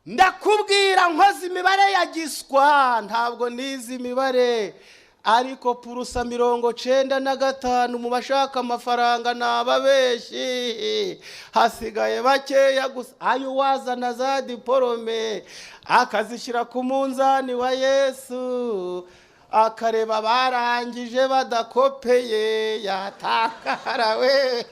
ndakubwira nkoze imibare ya giswa ntabwo nizi imibare ariko purusa 95 mu bashaka amafaranga nababeshi hasigaye bakeya gusa ayo wazana za diporome akazishyira ku munzani wa Yesu akareba barangije badakopeye yatakarawe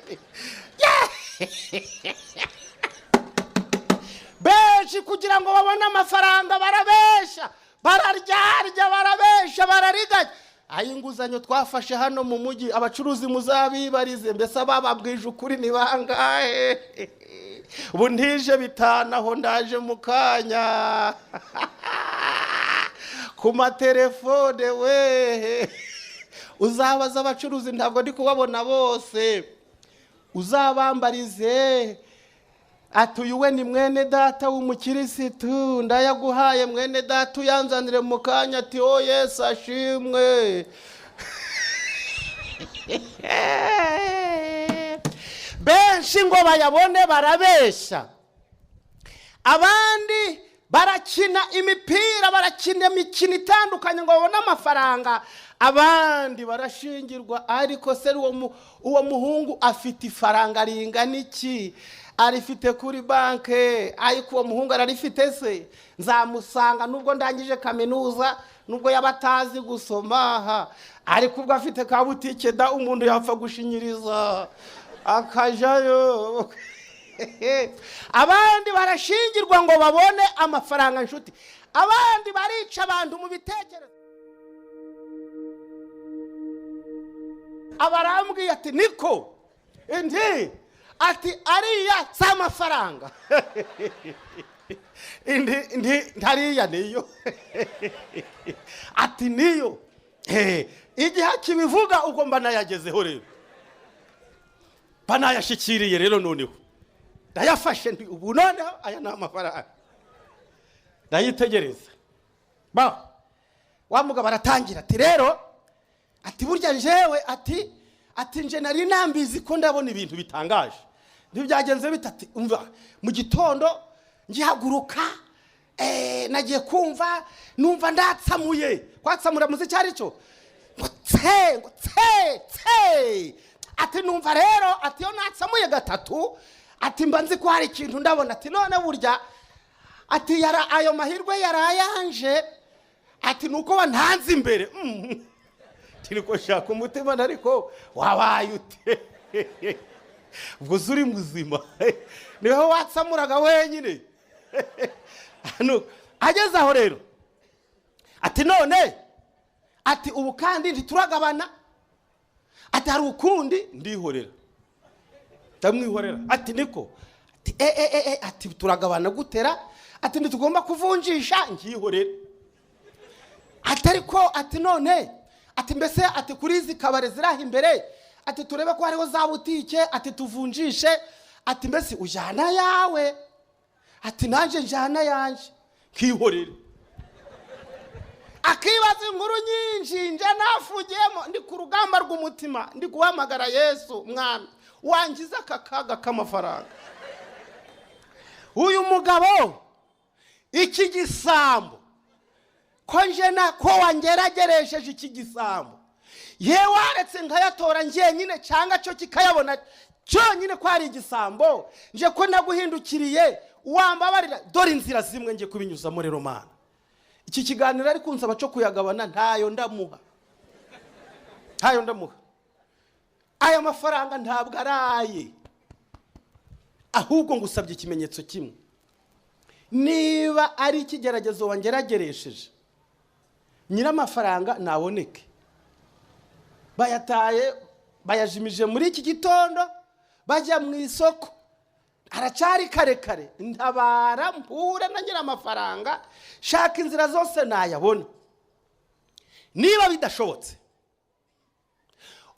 benshi kugira ngo babone amafaranga barabesha bararyarya barabesha barariganya ayinguzanyo twafashe hano mu mujyi abacuruzi muzabibarize mbese bababwije ukuri ni bangahe ubu ntije bitanaho ndaje mukanya ku matelefone we uzabaza abacuruzi ntabwo ndi kubabona bose uzabambarize ati uyu ni mwene data w'umukirisitu ndayaguhaye mwene data uyanzanire mu kanya ati o Yesu ashimwe benshi ngo bayabone barabesha abandi barakina imipira barakina imikino itandukanye ngo babone amafaranga abandi barashingirwa ariko se uwo muhungu afite ifaranga ringana iki arifite kuri banke ariko uwo muhungu ararifite se nzamusanga nubwo ndangije kaminuza nubwo yabatazi gusoma ariko ubwo afite ka butike da umuntu yapfa gushinyiriza akajayo abandi barashingirwa ngo babone amafaranga nshuti abandi barica abantu mu bitekerezo abarambwiye ati niko indi ati ariya z'amafaranga ntariya niyo ati niyo igihe kibivuga ubwo mba nayagezeho rero banayashikiriye rero noneho ndayafashe ubu noneho aya ni amafaranga ndayitegereza wa mugabo aratangira ati rero ati burya njewe ati nje nari nambizi ko ndabona ibintu bitangaje ntibyagenze bitati umva mu gitondo ngihaguruka nagiye kumva numva ndatsamuye kwatsamura muziki ari cyo ngo tse ati numva rero ati yo natsamuye gatatu ati mba nzi ko hari ikintu ndabona ati none burya ati yara ayo mahirwe yarayanje ati nuko wantanze imbere niko shaka umutima nariko wabaye ute ubwo zuri muzima niho watsamuraga wenyine ageze aho rero ati none ati ubu kandi ntituragabana ati hari ukundi ndihorera ndamwihorera ati niko ati turagabana gutera ati ntitugomba kuvunjisha ngihorera ati ariko ati none ati mbese ati kuri izi kabare ziraha imbere ati turebe ko hariho za butike ati tuvunjishe ati mbese ujana yawe ati nanje njana yanje nkihorera akibaza inkuru nyinshi nje nafugiyemo ndi ku rugamba rw'umutima ndi guhamagara Yesu mwami wangiza akakaga k'amafaranga uyu mugabo iki gisambo ko nje ko wangerageresheje iki gisambo yewe waretse nkayatora ngiye nyine cyanga cyo kikayabona cyonyine ko ari igisambo nje ko naguhindukiriye wambabarira dore inzira zimwe nje kubinyuzamo rero mana iki kiganiro ari kunsaba cyo kuyagabana ntayo ndamuha aya mafaranga ntabwo araye ahubwo ngusabye ikimenyetso kimwe niba ari ikigeragezo wangerageresheje nyira amafaranga naboneke bayataye bayajimije muri iki gitondo bajya mu isoko aracari karekare ntabara mpure na nyira amafaranga shaka inzira zose nayabona niba bidashobotse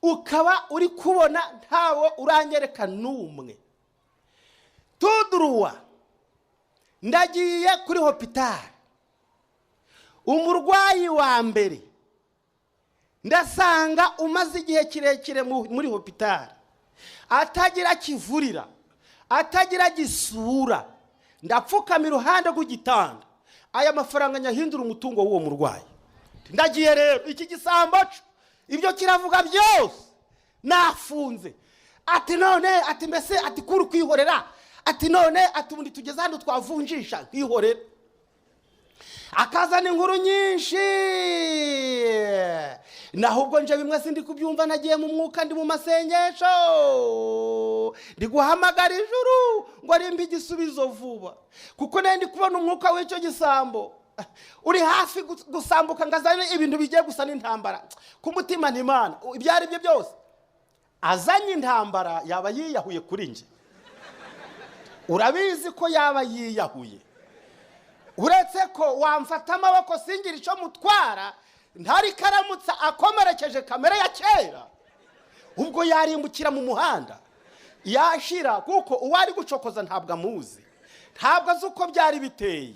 ukaba uri kubona ntawo urangereka numwe tuduruwa ndagiye kuri hospital umurwayi wa mbere ndasanga umaze igihe kirekire muri hospital atagira kivurira atagira gisura ndapfukama iruhande rw'igitanda, aya mafaranga nyahindura umutungo w'uwo murwayi. Ndagiye rero, iki gisambo ibyo kiravuga byose nafunze. Ati none, ati mbese, ati kuri kwihorera, ati none, ati ubundi tugeze hano twavunjisha nkihorera. Akazana inkuru nyinshi, naho ubwo nje bimwe sindi kubyumva, nagiye mu mwuka, ndi mu masengesho, ndi guhamagara ijuru ngo rimbe igisubizo vuba, kuko ndi kubona umwuka w'icyo gisambo uri hafi gusambuka ngazanye ibintu bigiye gusa n'intambara ku mutima. N'Imana ibyo ari byo byose azanye intambara, yaba yiyahuye kuri nje. Urabizi ko yaba yiyahuye, uretse ko wamfata amaboko singira icyo mutwara, ntari karamutsa akomerekeje kamere ya kera, ubwo yarimbukira mu muhanda yashira, kuko uwari gucokoza ntabwo amuzi, ntabwo azi uko byari biteye.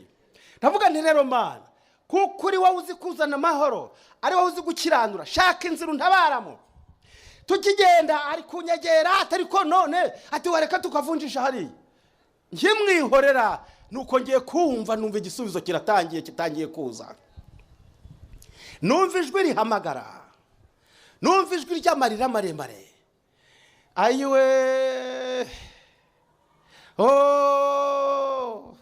Ndavuga nti rero Mana, kuko uri wowe uzi kuzana amahoro, ari wowe uzi gukiranura, shaka inzira untabaramo. Tukigenda ari kunyegera, atari ko none ati wareka tukavunjisha hariya. Nkimwihorera nuko ngiye kumva, numva igisubizo kitangiye kuza. Numva ijwi rihamagara, numva ijwi ry'amarira maremare. Ayiwe, oh,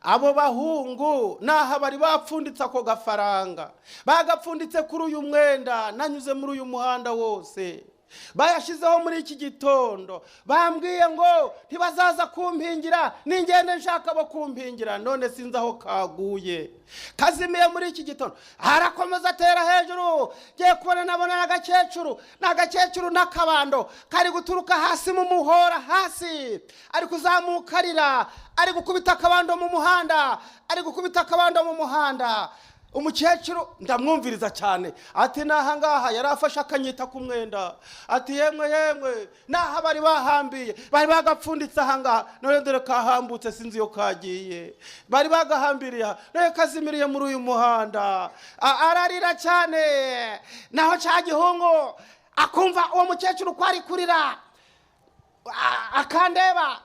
abo bahungu naha bari bapfunditse ako gafaranga, bagapfunditse kuri uyu mwenda nanyuze muri uyu muhanda wose, bayashizeho muri iki gitondo, bambwiye ngo ntibazaza kumpingira, ningende nshaka bo kumpingira, none sinzi aho kaguye, kazimiye muri iki gitondo. Harakomeza atera hejuru, giye kubona nabona n'agakecuru n'akabando kari guturuka hasi mu muhora, hasi ari kuzamuka arira, ari gukubita akabando mu muhanda, ari gukubita akabando mu muhanda. Umukecuru ndamwumviriza cyane, ati naha ngaha yarafashe akanyita ku mwenda, ati yemwe naha bari bahambiye, bari bagapfunditse aha ngaha, none dore kahambutse sinzi yo kagiye, bari bagahambiriye none kazimiriye muri uyu muhanda. Ararira cyane, naho cya gihungu akumva uwo mukecuru ko ari kurira, akandeba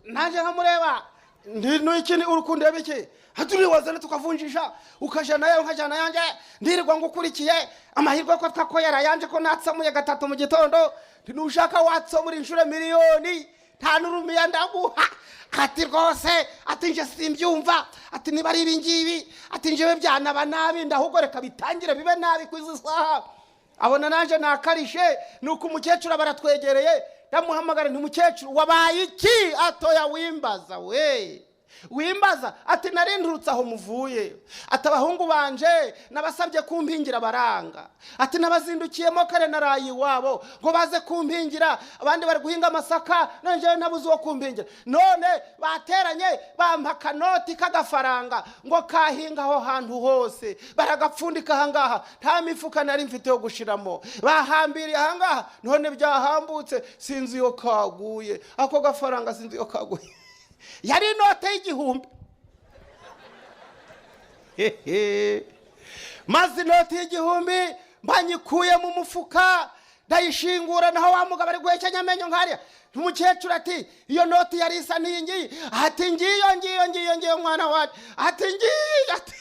nanjye nkamureba, n'ikindi urukundeba iki, haturi wazana tukavunjisha, ukajana yawe nkajana yanje, ndirirwa ngukurikiye, amahirwe ko twakoyera yanje ko natsamuye gatatu mu gitondo, ntushaka watsomura inshuro miliyoni, nta n'urumiya ndaguha. Ati rwose, ati nje simbyumva, ati niba ari ibingibi, ati njewe byanaba nabi, ndahubwo reka bitangire bibe nabi kwizi saha. Abona nanje nakarishe, nuko umukecuru baratwegereye, ndamuhamagara nti umukecuru wabaye iki? Atoya wimbaza we, wimbaza. Ati narindurutse aho muvuye, ati abahungu banje nabasabye kumpingira baranga, ati nabazindukiyemo kare narayi wabo ngo baze kumpingira, abandi bari guhinga amasaka, nanje nabuze uwo kumpingira, none bateranye bampa kanoti k'agafaranga ngo kahinga aho hantu hose, baragapfundika aha ngaha, nta mifuka nari mfite yo gushiramo, bahambiriye aha ngaha, none byahambutse sinzi yo kaguye, ako gafaranga sinzi yo kaguye. Yari inote y'igihumbi. Maze inote y'igihumbi mbanyikuye mu mufuka, ndayishingura, naho wa mugabo ari guhekenya amenyo nkariya. Umukecuru ati iyo note yari isa n'iyingiyi, ati ngiyo mwana wacu, ati ngiyo, ati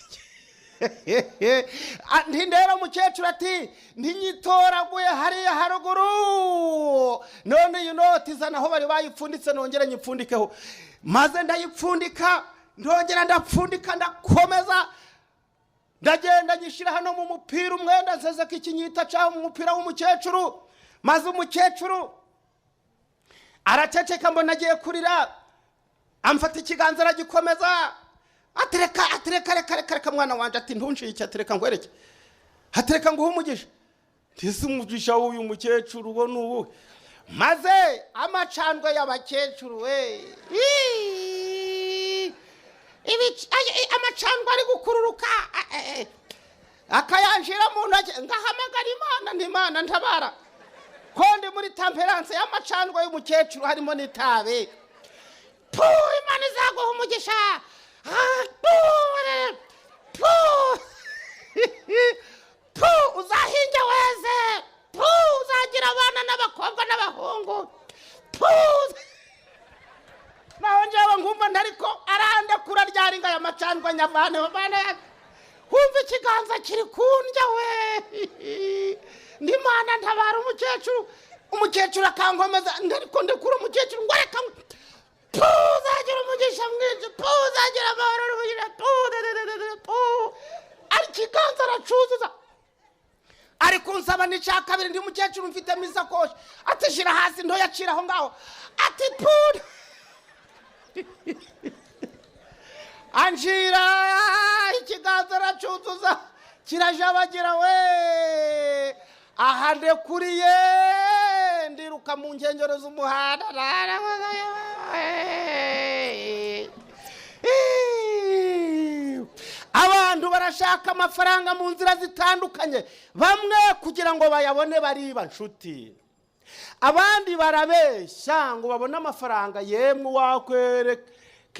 ndindera umukecuru ati ntinyitoraguye hariya haruguru, none iyo note izana aho bari bayipfunditse, nongera nyipfundikeho. Maze ndayipfundika, ndongera ndapfundika, ndakomeza, ndagenda nyishira hano mu mupira umwenda, nseze ko ikinyita cyaho mu mupira w'umukecuru. Maze umukecuru araceceka, mbona agiye kurira, amfata ikiganza aragikomeza, atereka mwana wanje, ati ntunshiye iki, atereka nkwereke, atereka nguhe umugisha. Ntise umugisha w'uyu mukecuru bo n'ubu. Maze amacandwe y'abakecuru we, amacandwe ari gukururuka, akayanjira mu ntoki, ngahamagara Imana, ntimana ntabara, kondi muri temperance y'amacandwe y'umukecuru harimo n'itabe. Imana izaguha umugisha, uzahinge weze, uzagira abana n'abakobwa n'abahungu, naho njyewe ngumva ntariko arandekura ryaringa ya macandwa nyavane bana humva ikiganza kiri kundya we ndi Mana ntabara umukecuru akankomeza ndariko ndekura umukecuru ngo reka puzagira umugisha mwinshi puzagira amahoro n'umugisha ari ikiganza aracuzuza ari kunsaba n'icya kabiri ndi umukecuru mfitemo isakoshi ati shira hasi ntoya acira aho ngaho ati puda anjira ikiganza aracuzuza kirajabagira we ahande kuriye ndiruka mu nkengero z'umuhanda abantu barashaka amafaranga mu nzira zitandukanye bamwe kugira ngo bayabone bariba nshuti abandi barabeshya ngo babone amafaranga yemwe wakwereka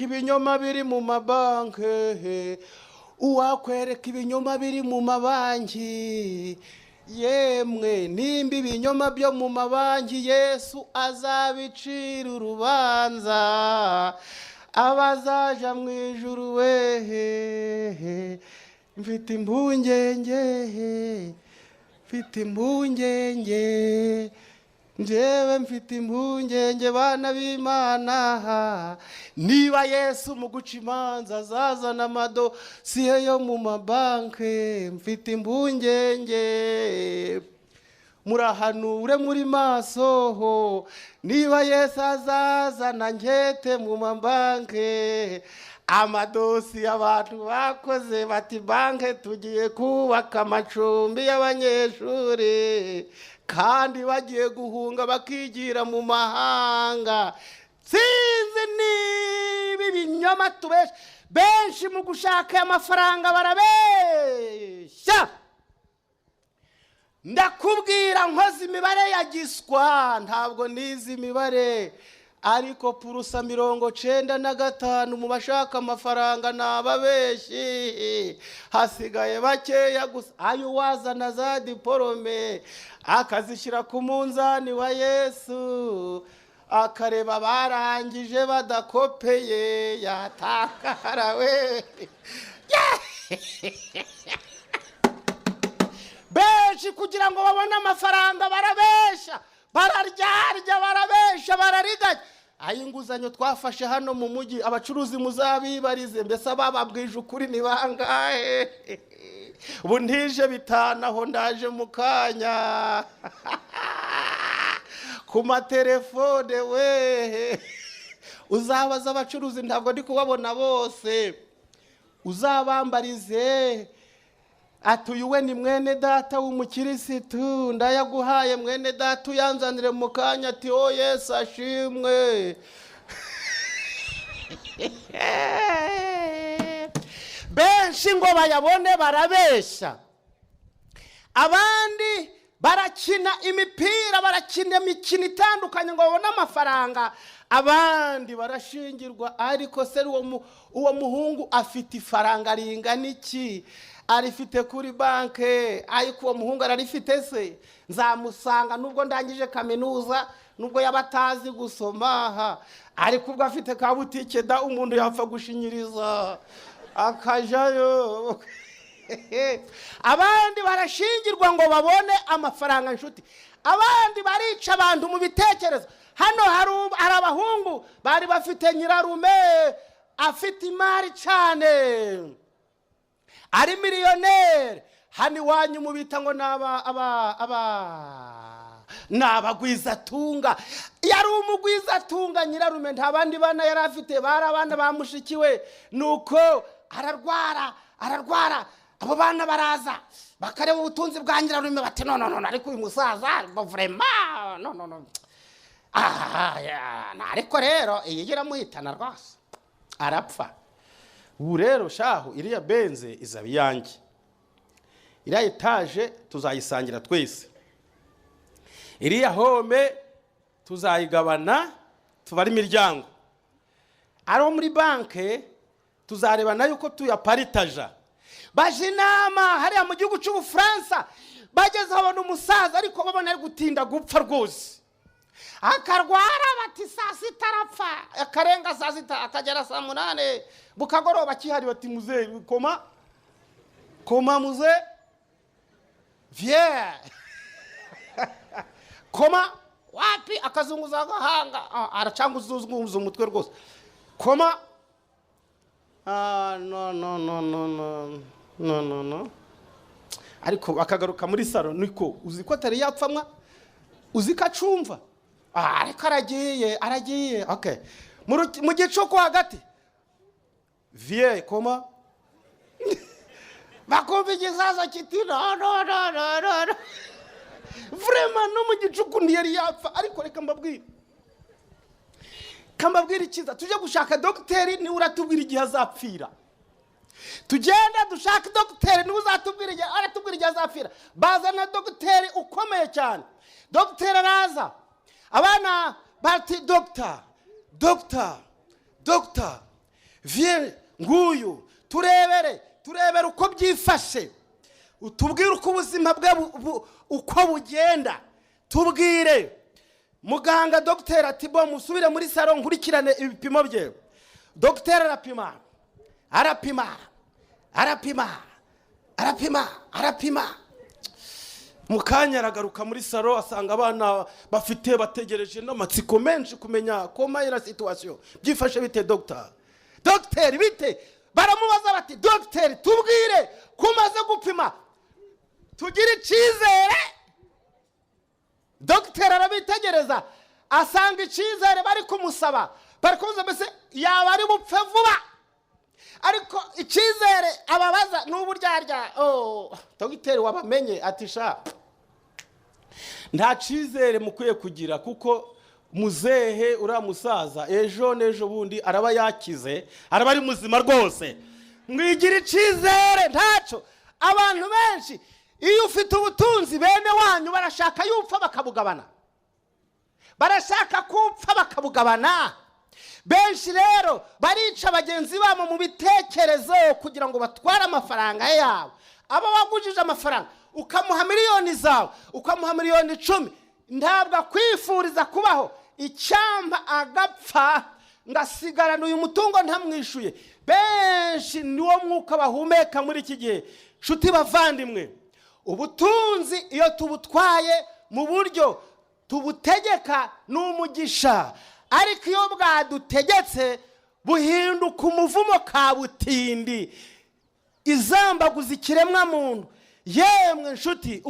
ibinyoma biri mu mabanki uwakwereka ibinyoma biri mu mabanki yemwe nimba ibinyoma byo mu mabanki Yesu azabicira urubanza abazaja mu ijuru wehe mfite impungenge njyewe mfite impungenge bana b'Imana niba Yesu mu guca imanza azazana amadosiye yo mu mabanki mfite impungenge murahanure muri maso niba Yesu azazana nkete mu mabanki amadosi abantu bakoze bati banki tugiye kubaka amacumbi y'abanyeshuri kandi bagiye guhunga bakigira mu mahanga sinzi niba ibinyoma tubesha benshi mu gushaka amafaranga barabeshya ndakubwira nkoze imibare ya giswa ntabwo nizi imibare ariko purusa 95 mu bashaka amafaranga nababeshi hasigaye bakeya gusa ayo wazana za diporome akazishyira ku munzani wa Yesu akareba barangije badakopeye yatakara we benshi kugira ngo babone amafaranga barabesha bararyarya barabesha barariganya ayinguzanyo twafashe hano mu mujyi abacuruzi muzabibarize mbese bababwije ukuri ni bangahe ubu ntije bitanaho ndaje mu kanya ku matelefone we uzabaza abacuruzi ntabwo ndi kubabona bose uzabambarize ati uyu we ni mwene data w'umukirisitu ndayaguhaye mwene data uyanzanire mu kanya ati o Yesu ashimwe benshi ngo bayabone barabesha abandi barakina imipira barakina imikino itandukanye ngo babone amafaranga abandi barashingirwa ariko se uwo muhungu afite ifaranga ringana iki arifite kuri banke ariko uwo muhungu ararifite se nzamusanga nubwo ndangije kaminuza nubwo yabatazi gusoma ariko ubwo afite ka butike da umuntu yapfa gushinyiriza akajayo abandi barashingirwa ngo babone amafaranga nshuti abandi barica abantu mu bitekerezo hano hari abahungu bari bafite nyirarume afite imari cyane ari miliyoneri hano iwanyu mubita ngo n'abagwizatunga yari umugwizatunga nyirarume nta bandi bana yari afite bari abana bamushikiwe nuko ararwara abo bana baraza bakareba ubutunzi bwa nyirarume bati no ariko uyu musaza vraiment no ariko rero iyi iramuhitana rwose arapfa ubu rero shahu iriya benze izaba iyanjye iriya etaje tuzayisangira twese iriya home tuzayigabana tubare imiryango aro muri banke tuzarebana yuko tuyaparitaja baje inama hariya mu gihugu cy'Ubufaransa bageze babona umusaza ariko babona ari gutinda gupfa rwose akarwara bati saa sita arapfa, akarenga saa sita akagera saa munane, bukagoroba kihari bati muze koma muze vie koma wapi, akazunguza agahanga, aracanguzunguza umutwe rwose, koma no. Ariko bakagaruka muri saro, niko uzi ko atari yapfamwa, uzi ko acumva, ariko aragiye okay, mu gicuku hagati vie koma bakumva igisaza kiti no vraiment no mu gicuku ntiyari yapfa. Ariko reka mbabwira ikiza, tujye gushaka dogiteri ni uratubwira igihe azapfira, tugenda dushaka dogiteri ni uzatubwira igihe, aratubwira igihe azapfira. Bazana dogiteri ukomeye cyane, dogiteri araza, abana bati doctor vie nguyu turebere uko byifashe, utubwire uko ubuzima bwe uko bugenda, tubwire. Muganga dogiteri ati bo musubire muri saro nkurikirane ibipimo bye. Dogiteri arapima mukanya aragaruka muri saro, asanga abana bategereje n'amatsiko menshi kumenya koma ira situation byifashe bite dogiteri bite. Baramubaza bati dogiteri tubwire kumaze gupima tugira icyizere. Dogiteri arabitegereza asanga icyizere bari kumusaba, bari kumuza mbese yaba ari bupfe vuba, ariko icyizere ababaza n'uburyarya. Dogiteri wabamenye ati sha nta cyizere mukwiye kugira, kuko muzehe uramusaza ejo bundi araba yakize, araba ari muzima rwose, mwigira icyizere ntacyo. Abantu benshi iyo ufite ubutunzi bene wanyu barashaka yupfa bakabugabana, benshi rero barica bagenzi babo mu bitekerezo kugira ngo batware amafaranga yabo. Aba wagujije amafaranga ukamuha miliyoni zawe, ukamuha miliyoni 10, ntabwo akwifuriza kubaho, icyamba agapfa ngasigarana uyu mutungo ntamwishuye. Benshi niwo mwuka bahumeka muri iki gihe. Nshuti bavandimwe, ubutunzi iyo tubutwaye mu buryo tubutegeka n'umugisha, ariko iyo bwadutegetse buhinduka umuvumo kabutindi, izambaguza ikiremwa muntu. Yemwe nshuti,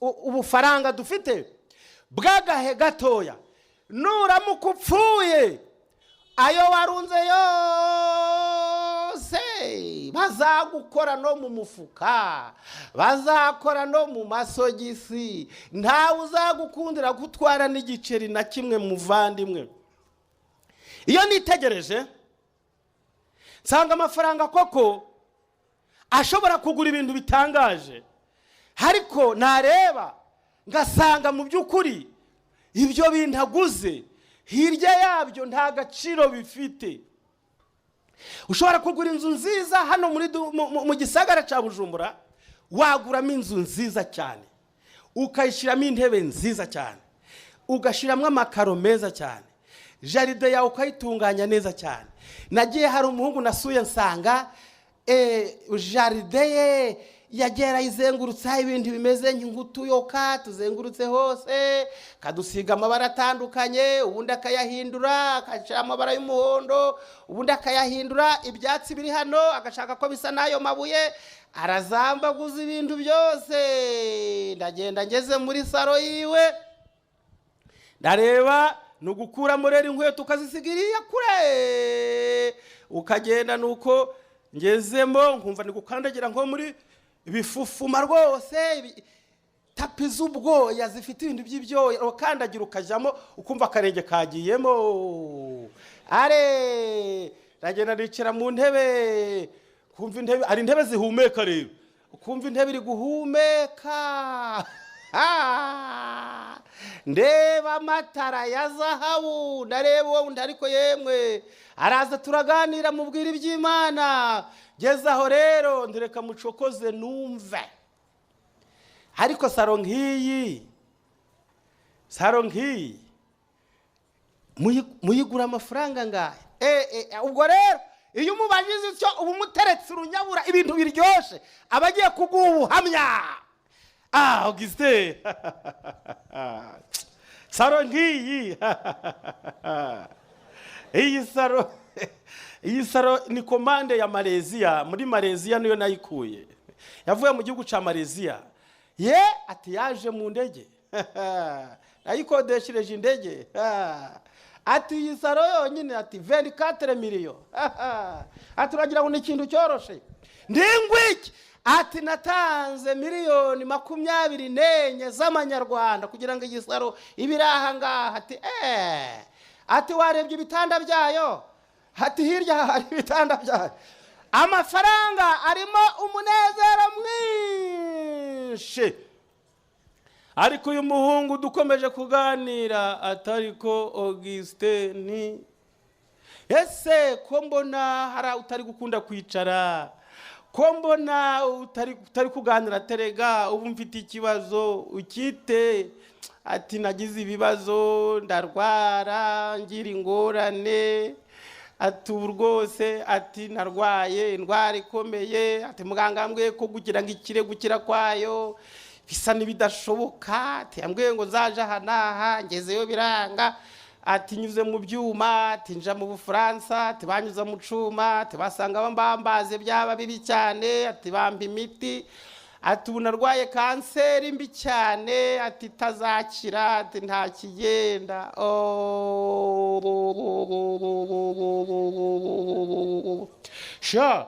ubufaranga dufite bwagahe gatoya, nuramuka upfuye ayo warunze yose bazagukora no mu mufuka, bazakora no mu masogisi, ntawe uzagukundira gutwara n'igiceri na kimwe. Muvandimwe, iyo nitegereje nsanga amafaranga koko ashobora kugura ibintu bitangaje, ariko nareba ngasanga mu by'ukuri ibyo bintu aguze hirya yabyo nta gaciro bifite. Ushobora kugura inzu nziza hano mu gisagara cya Bujumbura, waguramo inzu nziza cyane, ukayishyiramo intebe nziza cyane, ugashyiramo amakaro meza cyane, jaride yawe ukayitunganya neza cyane. Nagiye hari umuhungu nasuye nsanga jaride ye yagera izengurutse ibintu bimeze nk'utuyoka tuzengurutse hose, kadusiga amabara atandukanye, ubundi akayahindura akashira amabara y'umuhondo, ubundi akayahindura ibyatsi biri hano agashaka ko bisa nayo mabuye, arazambaguza ibintu byose. Ndagenda ngeze muri saro yiwe, ndareba nugukura murera inkweto ukazisigiriya kure, ukagenda nuko ngezemo nkumva nigukandagira nko muri bifufuma rwose, tapi z'ubwoya zifite ibintu by'ibyoya, ukandagira ukajyamo ukumva akarenge kagiyemo. Ndagenda nicara mu ntebe, kumva intebe ari intebe zihumeka, rero ukumva intebe iri guhumeka. Ndeba amatara ya zahabu, ndareba uwo undi, ariko yemwe araza turaganira mubwira iby'Imana. Ngeze aho rero ndireka mucokoze numve, ariko saro nk'iyi muyigura amafaranga ngahe? Ubwo rero iyo umubajije icyo uba umuteretse urunyabura ibintu biryoshye aba agiye kuguha ubuhamya. Augustin saro ngiyi iyi saro ni komande ya Malaysia. Muri Malaysia niyo nayikuye, yavuye mu gihugu cya Malaysia. Ati yaje mu ndege nayikodeshereje indege. Ati iyi saro yonyine ati 24 miliyo. Ati uragira ngo ni ikintu cyoroshe? Ndingwiki ati natanze miliyoni 24 z'amanyarwanda kugira ngo iyi saro ibiraha ngaha. Ati warebye ibitanda byayo? Ati hirya hari ibitanda byayo. Amafaranga arimo umunezero mwinshi. Ariko uyu muhungu dukomeje kuganira atariko Augustin, ese ko mbona hari utari gukunda kwicara, ko mbona utari kuganira terega, ubu mfite ikibazo ukite. Ati nagize ibibazo, ndarwara, ngira ingorane. Ati rwose ati narwaye indwara ikomeye. Ati muganga ambwiye ko kugira ngo ikire gukira kwayo bisa n'ibidashoboka. Ati ambwiye ngo zaje hanaha, ngezeyo biranga. Ati nyuze mu byuma, ati nja mu Bufaransa, ati banyuza mu cuma, ati basanga bambambaze byaba bibi cyane, ati bamba imiti. Ati ubu narwaye kanseri mbi cyane, ati tazakira, ati nta kigenda. Sha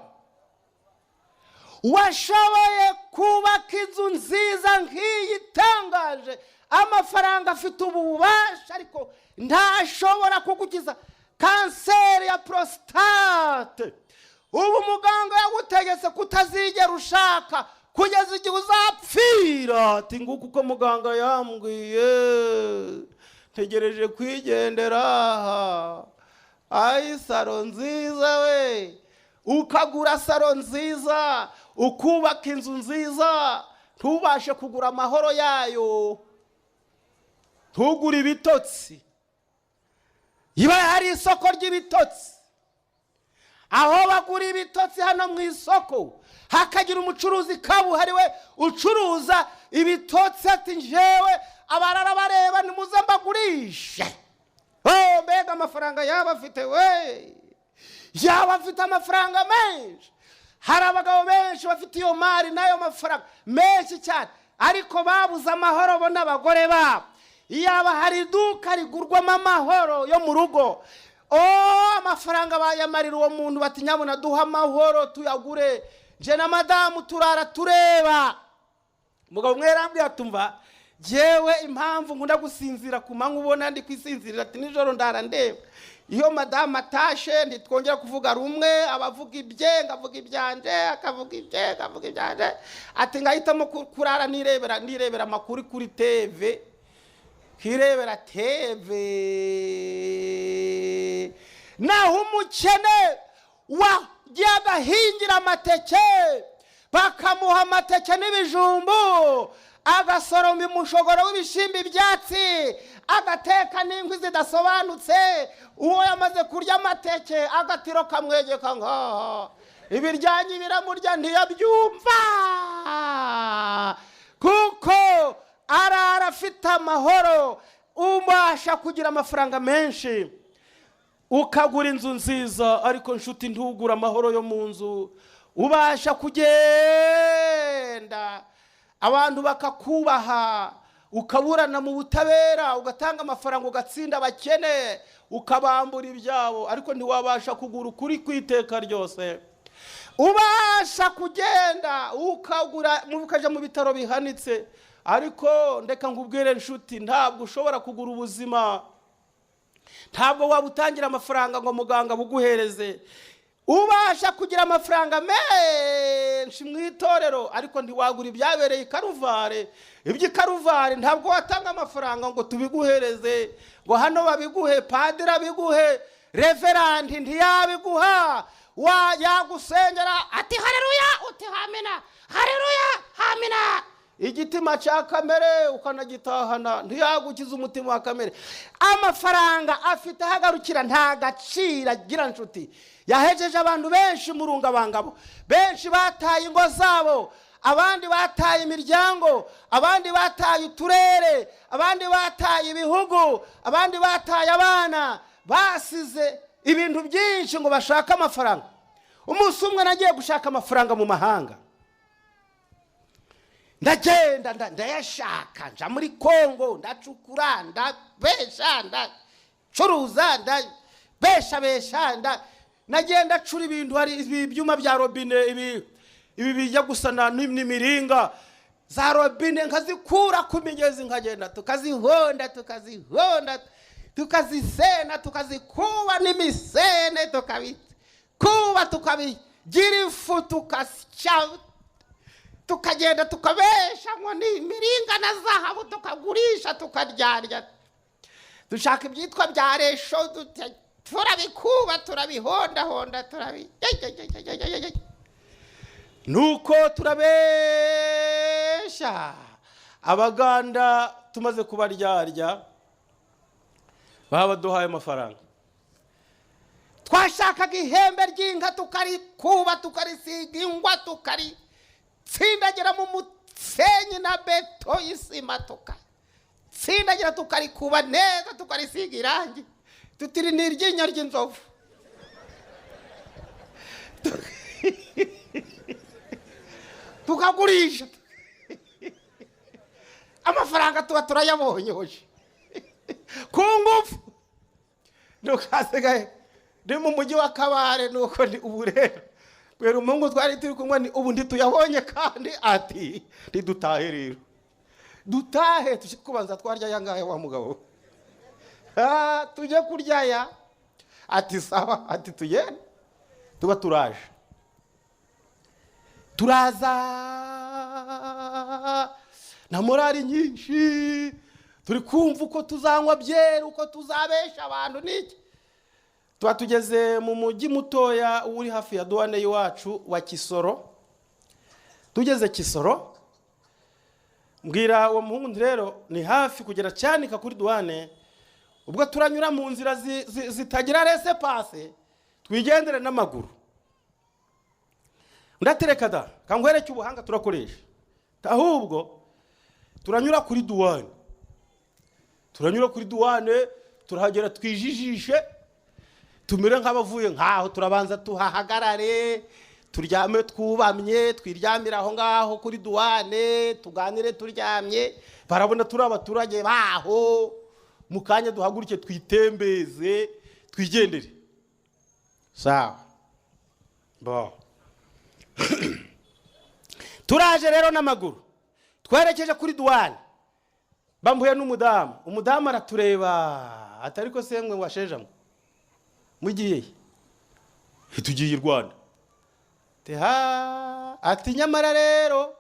washoboye kubaka inzu nziza nk'iyi itangaje, amafaranga afite ububasha, ariko ntashobora kugukiza kanseri ya prostate. Ubu muganga yagutegetse kutazigera ushaka kugeza igihe uzapfira. Ati nguko uko muganga yambwiye, ntegereje kwigendera. Ayi saro nziza we, ukagura saro nziza, ukubaka inzu nziza, ntubashe kugura amahoro yayo, ntugure ibitotsi. Iba hari isoko ry'ibitotsi, aho bagura ibitotsi hano mu isoko hakagira umucuruzi kabuhariwe ucuruza ibitotsi. Ati njewe abarara bareba nimuze mbagurishe. Mbega amafaranga yaba afite we, yaba afite amafaranga menshi. Hari abagabo benshi bafite iyo mari nayo mafaranga menshi cyane, ariko babuze amahoro bo n'abagore babo. Yaba hari iduka rigurwamo amahoro yo mu rugo, amafaranga bayamarira uwo muntu. Bati nyabona duha amahoro tuyagure, je na madamu turara tureba. Mugabo mwerambye atumva jewe impamvu nkunda gusinzira ku manywa ubona ndi kwisinzirira, ati nijoro ndara ndeba. Iyo madamu atashe ntitwongera kuvuga rumwe, abavuga ibye ngavuga ibyanje, akavuga ibye ngavuga ibyanje. Ati ngahitamo kurara nirebera amakuru kuri TV, kirebera TV. Naho umukene wagiye agahingira amateke, bakamuha amateke n'ibijumbu, agasoroma umushogoro w'ibishimbi ibyatsi, agateka n'inkwi zidasobanutse. Uwo yamaze kurya amateke agatiro kamwegeka ngaha, ibiryanyi biramurya ntiyabyumva, kuko arara afite amahoro. Ubasha kugira amafaranga menshi, ukagura inzu nziza, ariko nshuti ntugura amahoro yo mu nzu. Ubasha kugenda abantu bakakubaha, ukaburana mu butabera, ugatanga amafaranga, ugatsinda abakene, ukabambura ibyabo, ariko ntiwabasha kugura ukuri kwiteka ryose. Ubasha kugenda ukaja mu bitaro bihanitse, ariko ndeka ngubwire nshuti, ntabwo ushobora kugura ubuzima. Ntabwo wabutangira amafaranga ngo muganga buguhereze. Ubasha kugira amafaranga menshi mu itorero, ariko ntiwagura ibyabereye i Karuvare. Iby'ikaruvare ntabwo watanga amafaranga ngo tubiguhereze, ngo hano babiguhe, padiri abiguhe, reverandi ntiyabiguha. Yagusengera ati haleluya, uti hamina, haleluya, hamina. igitima cya kamere ukanagitahana ntiyagukiza umutima wa kamere. Amafaranga afite ahagarukira nta gaciro agira nshuti. Yahejeje abantu benshi mu rungabangabo, benshi bataye ingo zabo, abandi bataye imiryango, abandi bataye uturere, abandi bataye ibihugu, abandi bataye abana, basize ibintu byinshi ngo bashake amafaranga. Umunsi umwe nagiye gushaka amafaranga mu mahanga, ndagenda ndayashaka, nja muri Kongo ndacukura, ndabesha, ndacuruza, ndabesha, nagenda cura ibintu, hari ibyuma bya robine, ibi bijya gusana n'imiringa za robine, nkazikura ku migezi, nkagenda tukazihonda, tukazisena, tukazikuba n'imisene, tukabikuba, tukabigira ifu, tukasya, tukagenda tukabesha ngo ni imiringa na zahabu, tukagurisha, tukaryarya, dushaka ibyitwa bya resho, turabikuba, turabihondahonda, nuko turabesha. Abaganda tumaze kubaryarya baba duhaye amafaranga. Twashakaga ihembe ry'inka, tukarikuba, tukarisiga ingwa, tukaritsindagira mu musenyi na beto y'isima, tukatsindagira, tukarikuba neza, tukarisiga irangi, tutiri n'iryinyo ry'inzovu. Tukagurisha, amafaranga tuba turayabonye hoje ku ngufu. Nukasigaye ndi mu mujyi wa Kabare, nuko ndi ubu rero kwera umungu twari turi kumwe, ni ubu ntituyabonye kandi ati ntidutahe rero, dutahe tuje kubanza twarya yangahe wa mugabo, tujye kuryaya. Ati sawa, ati tugende. Tuba turaza na morali nyinshi, turi kumva uko tuzanywa byeri, uko tuzabesha abantu n'iki. Tuba tugeze mu mujyi mutoya uri hafi ya douane y'iwacu wa Kisoro. Tugeze Kisoro, mbwira uwo muhungu rero ni hafi kugera Cyanika kuri douane, ubwo turanyura mu nzira zitagira rese passe, twigendere n'amaguru. Ndatereka da kangwereke ubuhanga turakoresha, ahubwo turanyura kuri douane, turahagera twijijishe, tumire nk'abavuye nkaho, turabanza tuhahagarare, turyame twubamye, twiryamira aho ngaho kuri douane, tuganire turyamye, barabona turi abaturage baho, mukanya duhaguruke twitembeze, twigendere. Sawa bo. Turaje rero n'amaguru, twerekeje kuri douane. Bambuye n'umudamu, umudamu aratureba, atariko semwe washejamwe mugiye, tugiye i Rwanda. Ati nyamara rero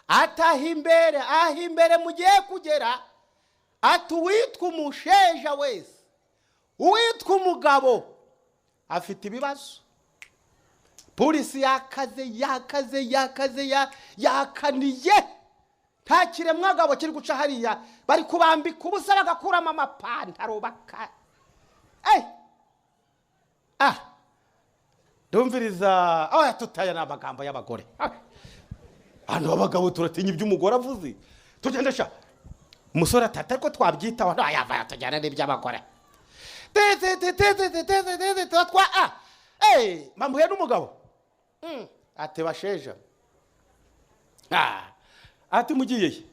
ahimbere mugiye kugera, ati uwitwa umusheja wese, uwitwa umugabo afite ibibazo. Polisi yakaniye, nta kiremwagabo kiri guca hariya, bari kubambika ubusa bagakuramo amapantaro ndumviriza. Oya tutaya n'amagambo y'abagore, hano abagabo turatinya iby'umugore avuze, tugendesha. Umusore atata ariko twabyitaho, ntayava tujyana n'iby'abagore. Mambuye n'umugabo, ati basheja, ati mugiye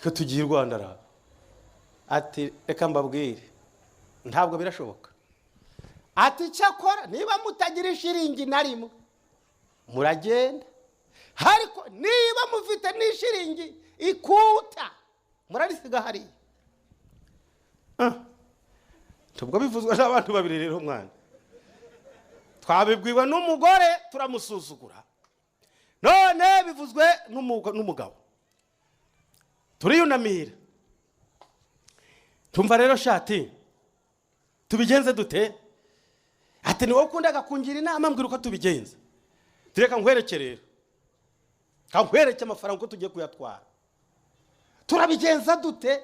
ko tugiye i Rwanda ra, ati reka mbabwire ntabwo birashoboka. Ati cyakora niba mutagira ishiringi na rimwe muragenda, ariko niba mufite n'ishiringi ikuta murarisiga hariya. Tubwo bivuzwa n'abantu babiri rero mwana, twabibwiwe n'umugore turamusuzugura, none bivuzwe n'umugabo, turiyunamira. Tumva rero shati tubigenze dute? Ati ni wowe ukundaga kungira inama, mbwira uko tubigenza. Tureka nkwereke rero, kankwereke amafaranga ko tugiye kuyatwara. Turabigenza dute?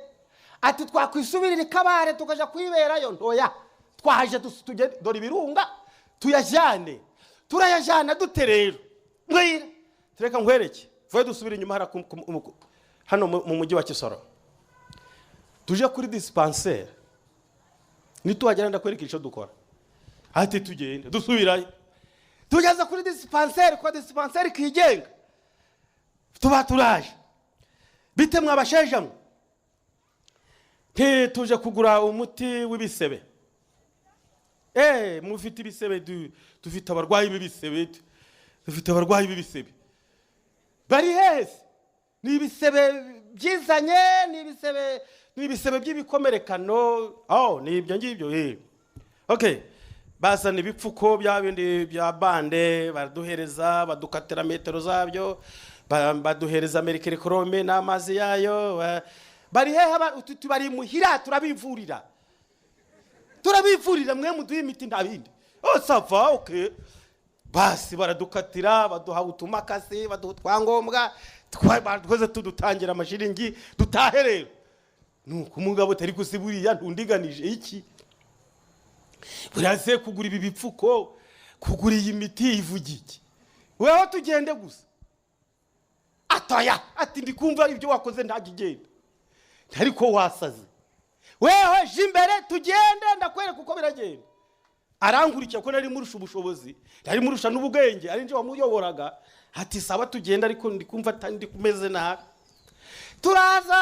Ati twakwisubirira ikabare tukaja kwiberayo. Ntoya, twaje tujye dore ibirunga tuyajyane. Turayajyana dute rero? Mwira tureka nkwereke, vuye dusubira inyuma hano mu mujyi wa Kisoro. Tuje kuri dispensaire, nituhagera ndakwereka icyo dukora. Ati tugende dusubirayo. Tugeze kuri dispensaire, kwa dispensaire kigenga. Tuba turaje bite mwabashejamwe, tuje kugura umuti w'ibisebe. Mufite ibisebe, dufite abarwayi b'ibisebe, dufite abarwayi b'ibisebe. Bari hese ni ibisebe byizanye, ni ibisebe by'ibikomerekano. Ni ibyo ngibyo. Okay, bazana ibipfuko bya bindi bya bande, baduhereza, badukatira metero zabyo, baduhereza mercurochrome n'amazi yayo. Bari hehe bari muhira, turabivurira mwe muduhe imiti ntabindi. Sava, okay. Basi baradukatira, baduha utumakasi, baduha twangombwa, twese tudutangira amashiringi dutahe rero. Nuko umugabo tari kusiburiya ntundiganije iki? Buraze kugura ibi bipfuko, kugura iyi miti ivugiki. Weho tugende gusa. Atoya, ati ndikumva ibyo wakoze ntagigenda. Ariko wasaze. Weho jimbere tugende ndakwereka uko biragenda. Arangurikira ko nari murusha ubushobozi, nari murusha n'ubugenge, ari nje wamuyoboraga. Ati saba tugenda, ariko ndikumva atandi kumeze nabi. Turaza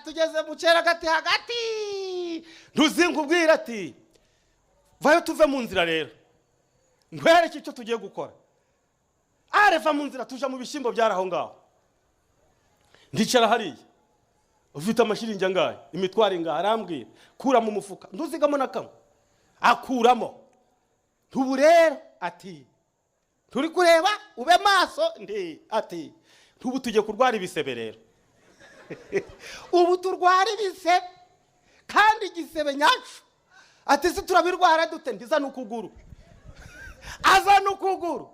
tugeze mu cyera hagati. Ntuzinkubwira ati vayo tuve mu nzira rero, nkwereke icyo tugiye gukora. Areva mu nzira tuja mu bishimbo byaraho ngaho. Ndicara hariya, ufite amashiringi angahe, imitwaro ingahe? Arambwira kura mu mufuka, nduzigamo na kamwe. Akuramo. Ntubu rero ati turi kureba ube maso. Ati ntubu tujye kurwara ibisebe rero. Ubu turwara ibisebe kandi igisebe nyacu. Ati se turabirwara dute? Ndiza n'ukuguru. Aza n'ukuguru,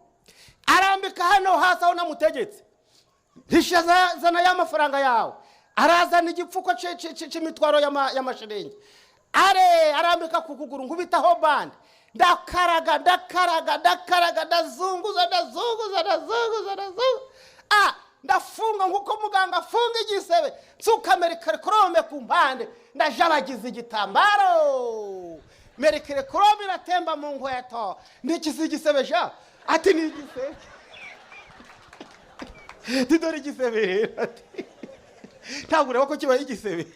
arambika hano hasi aho namutegetse. Hishaza zana y'amafaranga yawe. Arazana igipfuko cy'imitwaro y'amashiringi. Arambika ku kuguru, nkubitaho bande. Ndakaraga, ndazunguza. Ndafunga nkuko muganga afunga igisebe. Nsuka mercurochrome ku mpande, ndajabagiza igitambaro. Mercurochrome iratemba mu nkweto. Ndikiza igisebe ja. Ati ni igisebe. Tidori igisebe. Ntabwo ureba ko kibaye igisebe.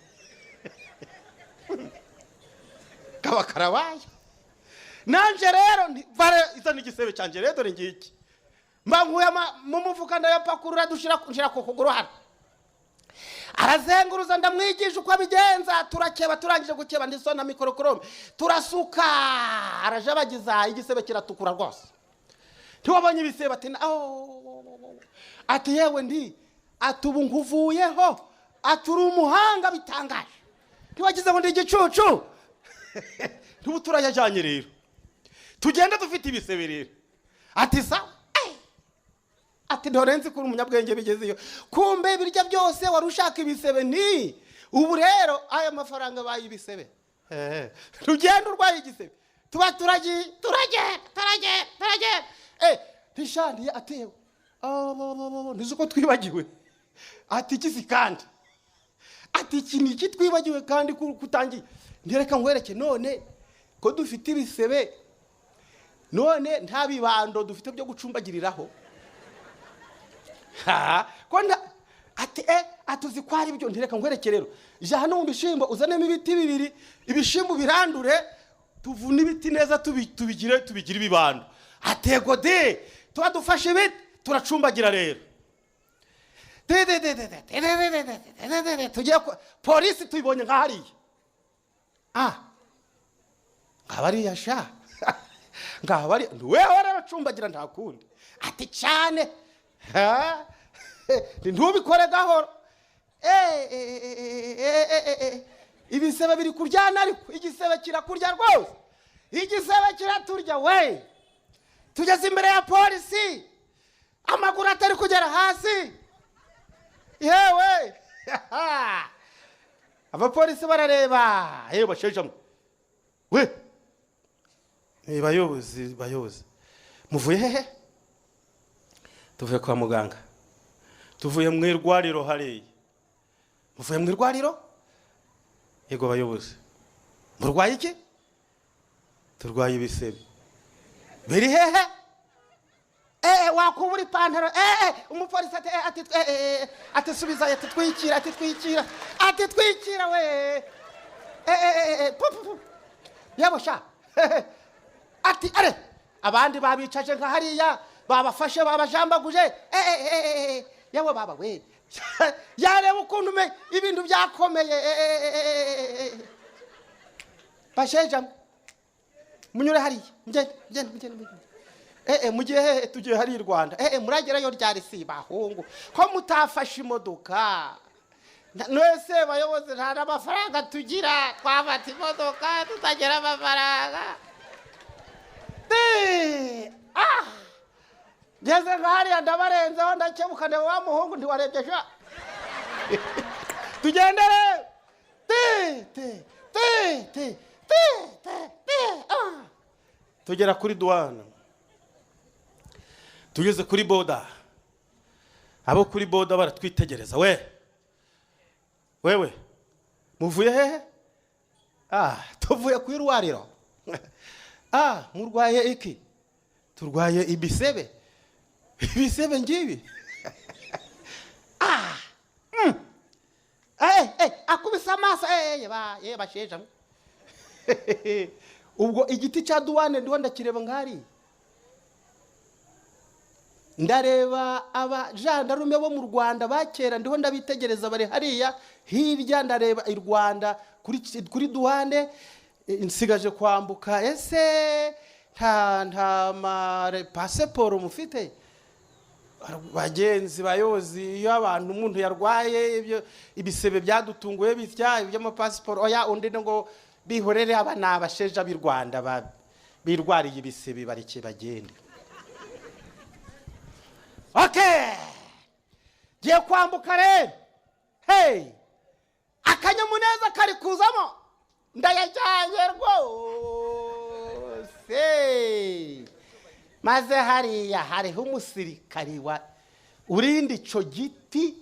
Karabaye. Nanje rero vare izana igisebe cyanje rero dore ngiki. Mbanguye mu mufuka ndayapakurura dushira ku kuguru hano. Arazenguruza ndamwigisha uko abigenza. Turakeba, turangije gukeba ndisona mercurochrome. Turasuka, arajabagiza igisebe kiratukura rwose. Tiwabonye ibisebe ati ati yewe atubu nkuvuyeho. Aturi umuhanga bitangaje. Tiwagize ngo ndi igicucu. Tubu turayajanye rero. Tugenda dufite ibisebe rero. Ati sa ati ndorenze kuri umunyabwenge bigezeyo. Kumbe birya byose warushaka ibisebe ubu rero aya mafaranga bayibisebe. Tugenda urwaye igisebe. Tuba turage. Tishandi atewe. Nizuko twibagiwe. Ati kisi kandi. Ati iki twibagiwe kandi kutangiye. Ndireka nkwereke none ko dufite ibisebe. None nta bibando dufite byo gucumbagiriraho. Konda atuzi kwari ibyo. Ndireka nkwereke rero. Ja hano mu bishimbo uzanemo ibiti bibiri, ibishimbo birandure, tuvuna ibiti neza tubigire ibibando. Atego tuba dufashe ibiti turacumbagira rero. Tugiye polisi tuyibonye nkahariya. Ngabariya sha. Ngabari wewe aracumbagira nta kundi. Ati cyane. Ntubikore gahoro. Ibisebe biri kuryana ariko igisebe kirakurya rwose. Igisebe kiraturya we. Tugeze imbere ya polisi. amaguru atari kugera hasi yewe abapolisi barareba yewe bashejamo we bayobozi muvuye hehe? Tuvuye kwa muganga, tuvuye mu irwariro hariya. Muvuye mu irwariro? Yego bayobozi. Murwaye iki? Turwaye ibisebe. Biri hehe? Wakubura ipantaro. Umupolisi ati subiza, ati twikira we. Yabosha. Ati are abandi babicaje nka hariya babafashe babajambaguje yawe baba we yareba ukuntu ibintu byakomeye basheja munyure hariya ngende mugihe tugiye hari Rwanda muragerayo ryari sibahungu ko mutafashe imodoka nose bayobozi nta amafaranga tugira twafata imodoka tutagera amafaranga Jeze ngari ndabarenzeho ndakebuka ndeba wa muhungu ntiwarebye sha tugendere tugera kuri douane tugeze kuri boda abo kuri boda baratwitegereza wewe muvuye hehe? Tuvuye ku irwariro. Murwaye iki? Turwaye ibisebe. Ibisebe ngibi. Akubisa amaso basheja. Ubwo igiti cya douane ndiho ndakireba ngari. Ndareba abajandarume bo mu Rwanda bakera ndiho ndabitegereza bare hariya hirya ndareba i Rwanda kuri douane insigaje kwambuka ese nta passport mufite bagenzi bayozi iyo abantu umuntu yarwaye ibyo ibisebe byadutunguye bitya ibyo ama passport oya undi ngo bihorere aba nabasheja b'i Rwanda birwariye ibisebe bareke bagende. Okay. Giye kwambuka rero. Akanyamuneza kari kuzamo. Ndayajyanye rwose. Maze hariho umusirikari wa urindi ico giti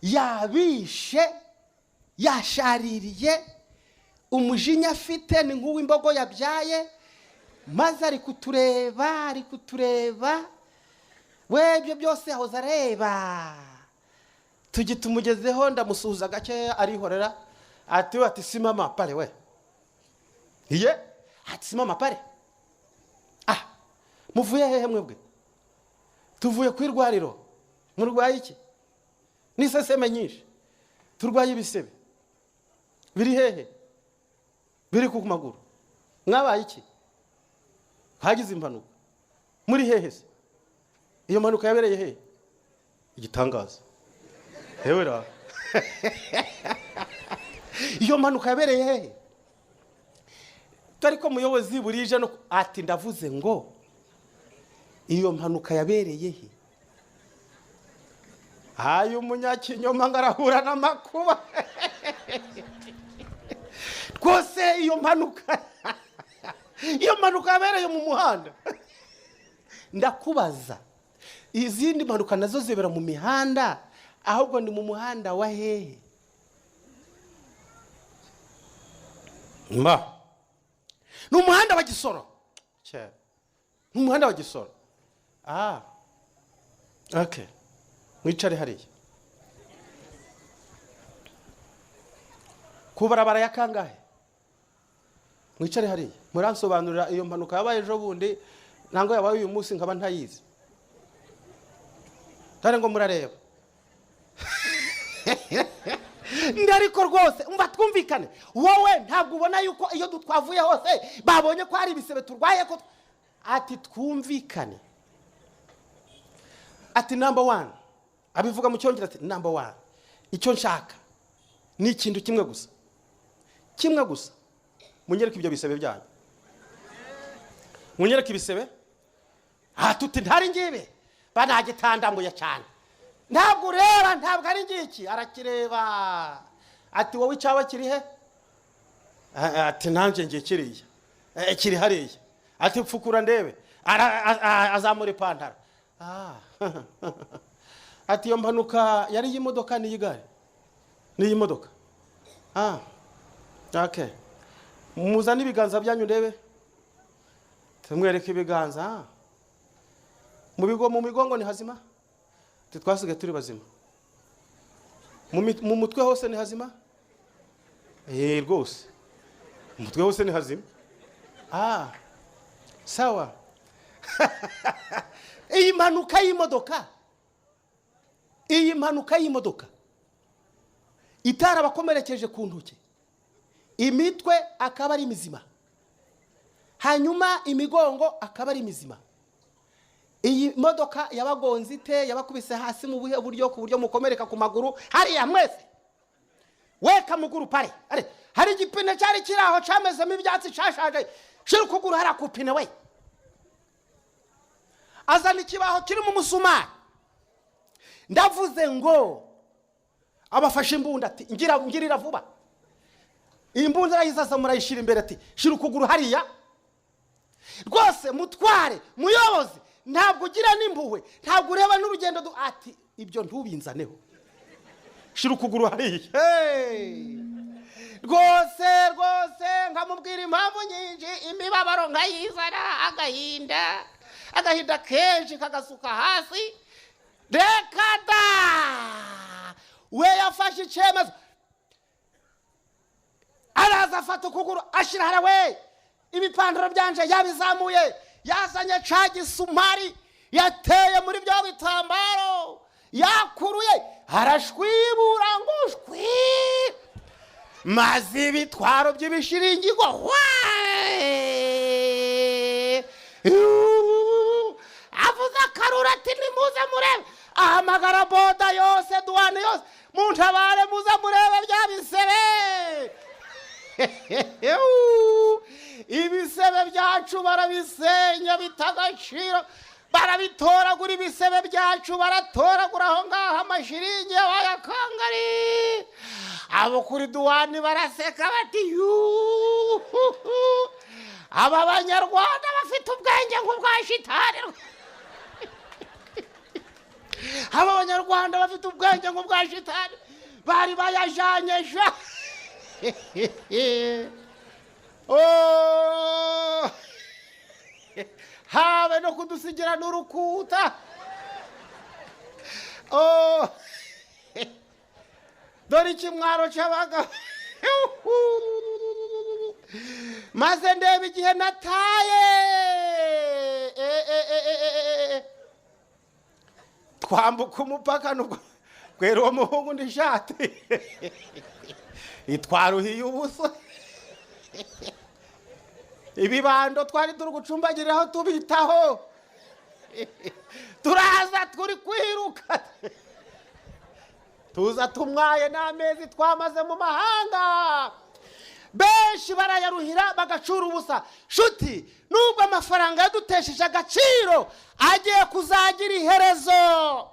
yabishe yashaririye umujinya afite ni nk'uw'imbogo yabyaye maze ari kutureba webyo byose ahoza areba tugitumugezeho ndamusuhuza gake arihorera ati simama pale we iye ati simama pale muvuye hehe mwebwe? Tuvuye ku irwariro. Murwaye iki? Niseseme nyinshi turwaye ibisebe biri hehe? Biri ku maguru. Mwabaye iki? Hagize impanuka. Muri hehe se? Iyo mpanuka yabereye hehe? Igitangaza. Hewera. Iyo mpanuka yabereye hehe? Tariko muyobozi burije no ati ndavuze ngo iyo mpanuka yabereye he? Hayo umunyakinyoma ngarahura n'amakuba. Twose iyo mpanuka yabereye mu muhanda. Ndakubaza izindi mpanuka nazo zibera mu mihanda ahubwo ndi mu muhanda wa hehe? N'umuhanda wa Gisoro. N'umuhanda wa Gisoro. Okay. Mwicare hariya. Kubarabara ya kangahe? Mwicare hariya. Muransobanurira iyo mpanuka yabaye ejo bundi nango yabaye uyu munsi nkaba ntayizi. Tare ngo murareba. Ndariko rwose umva twumvikane. Wowe ntabwo ubona yuko iyo dutwavuye hose babonye ko hari ibisebe turwaye ko ati twumvikane. Ati number 1 abivuga mu cyongereza ati number 1 icyo nshaka ni ikintu kimwe gusa munyereke ibyo bisebe byanyu munyereke ibisebe tuti ntari ngibe banagitandambuye cyane. Ntabwo ureba, ntabwo ari ngiki. Arakireba ati wowe icyawe kiri he? Ati nanjye ngiye kiriya. Kiri hariya. Ati pfukura ndebe. Azamura ipantaro. Ati iyo mpanuka yari y'imodoka n'iy'igare? N'iy'imodoka. Okay. Muzana ibiganza byanyu ndebe. Tumwereke ibiganza. Mu migongo ni hazima? Twasigaye turi bazima. Mu mutwe hose ni hazima? Rwose. Mu mutwe hose ni hazima? Sawa. Iyi mpanuka y'imodoka. Iyi mpanuka y'imodoka. Itara bakomerekeje ku ntoki. Imitwe akaba ari mizima. Hanyuma imigongo akaba ari mizima. Iyi modoka yabagonze ite, yabakubise hasi mu buhe buryo ku buryo mukomereka ku maguru hariya mwese. Weka muguru pare. Hari igipine cyari kiraho camezemo ibyatsi cyashaje. Shira ukuguru hara kupine we. Azana ikibaho kiri mu musumari. Ndavuze ngo abafashe imbunda ati ngirira vuba. Iyi mbunda yayizasa murayishira imbere ati shira ukuguru hariya. Rwose mutware muyobozi ntabwo ugira n'impuhwe, ntabwo ureba n'urugendo ati ibyo ntubinzaneho. Shira ukuguru hariya. Rwose nkamubwira impamvu nyinshi, imibabaro nkayizana, agahinda kenshi kagasuka hasi. Reka da we yafashe icyemezo, araza afata ukuguru ashira harawe. Ibipantaro byanje yabizamuye, yazanye ca gisumari, yateye muri byo bitambaro, yakuruye arashwibura ngo shwi, maze ibitwaro by'ibishiringirwa avuze akarura ati nimuze murebe. Ahamagara boda yose, duwane yose, muntabare muze murebe bya bisebe. Ibisebe byacu barabisenya bitagaciro, barabitoragura. Ibisebe byacu baratoragura aho ngaho amashiringi bayakangari. Abo kuri duwani baraseka bati aba banyarwanda bafite ubwenge nk'ubwa shitani. Aba banyarwanda bafite ubwenge nk'ubwa shitani bari bayajanyesha. Habe no kudusigira n'urukuta. Dore ikimwaro cy'abaga. Maze ndebe igihe nataye. Twambuka umupaka nubwo kwera uwo muhungu ndishati. Itwaruhiye ubuso. Ibibando twari turi gucumbagiriraho tubitaho. Turaza turi kwiruka. Tuza tumwaye n'amezi twamaze mu mahanga. Benshi barayaruhira bagacura ubusa. Shuti, nubwo amafaranga yadutesheje agaciro agiye kuzagira iherezo,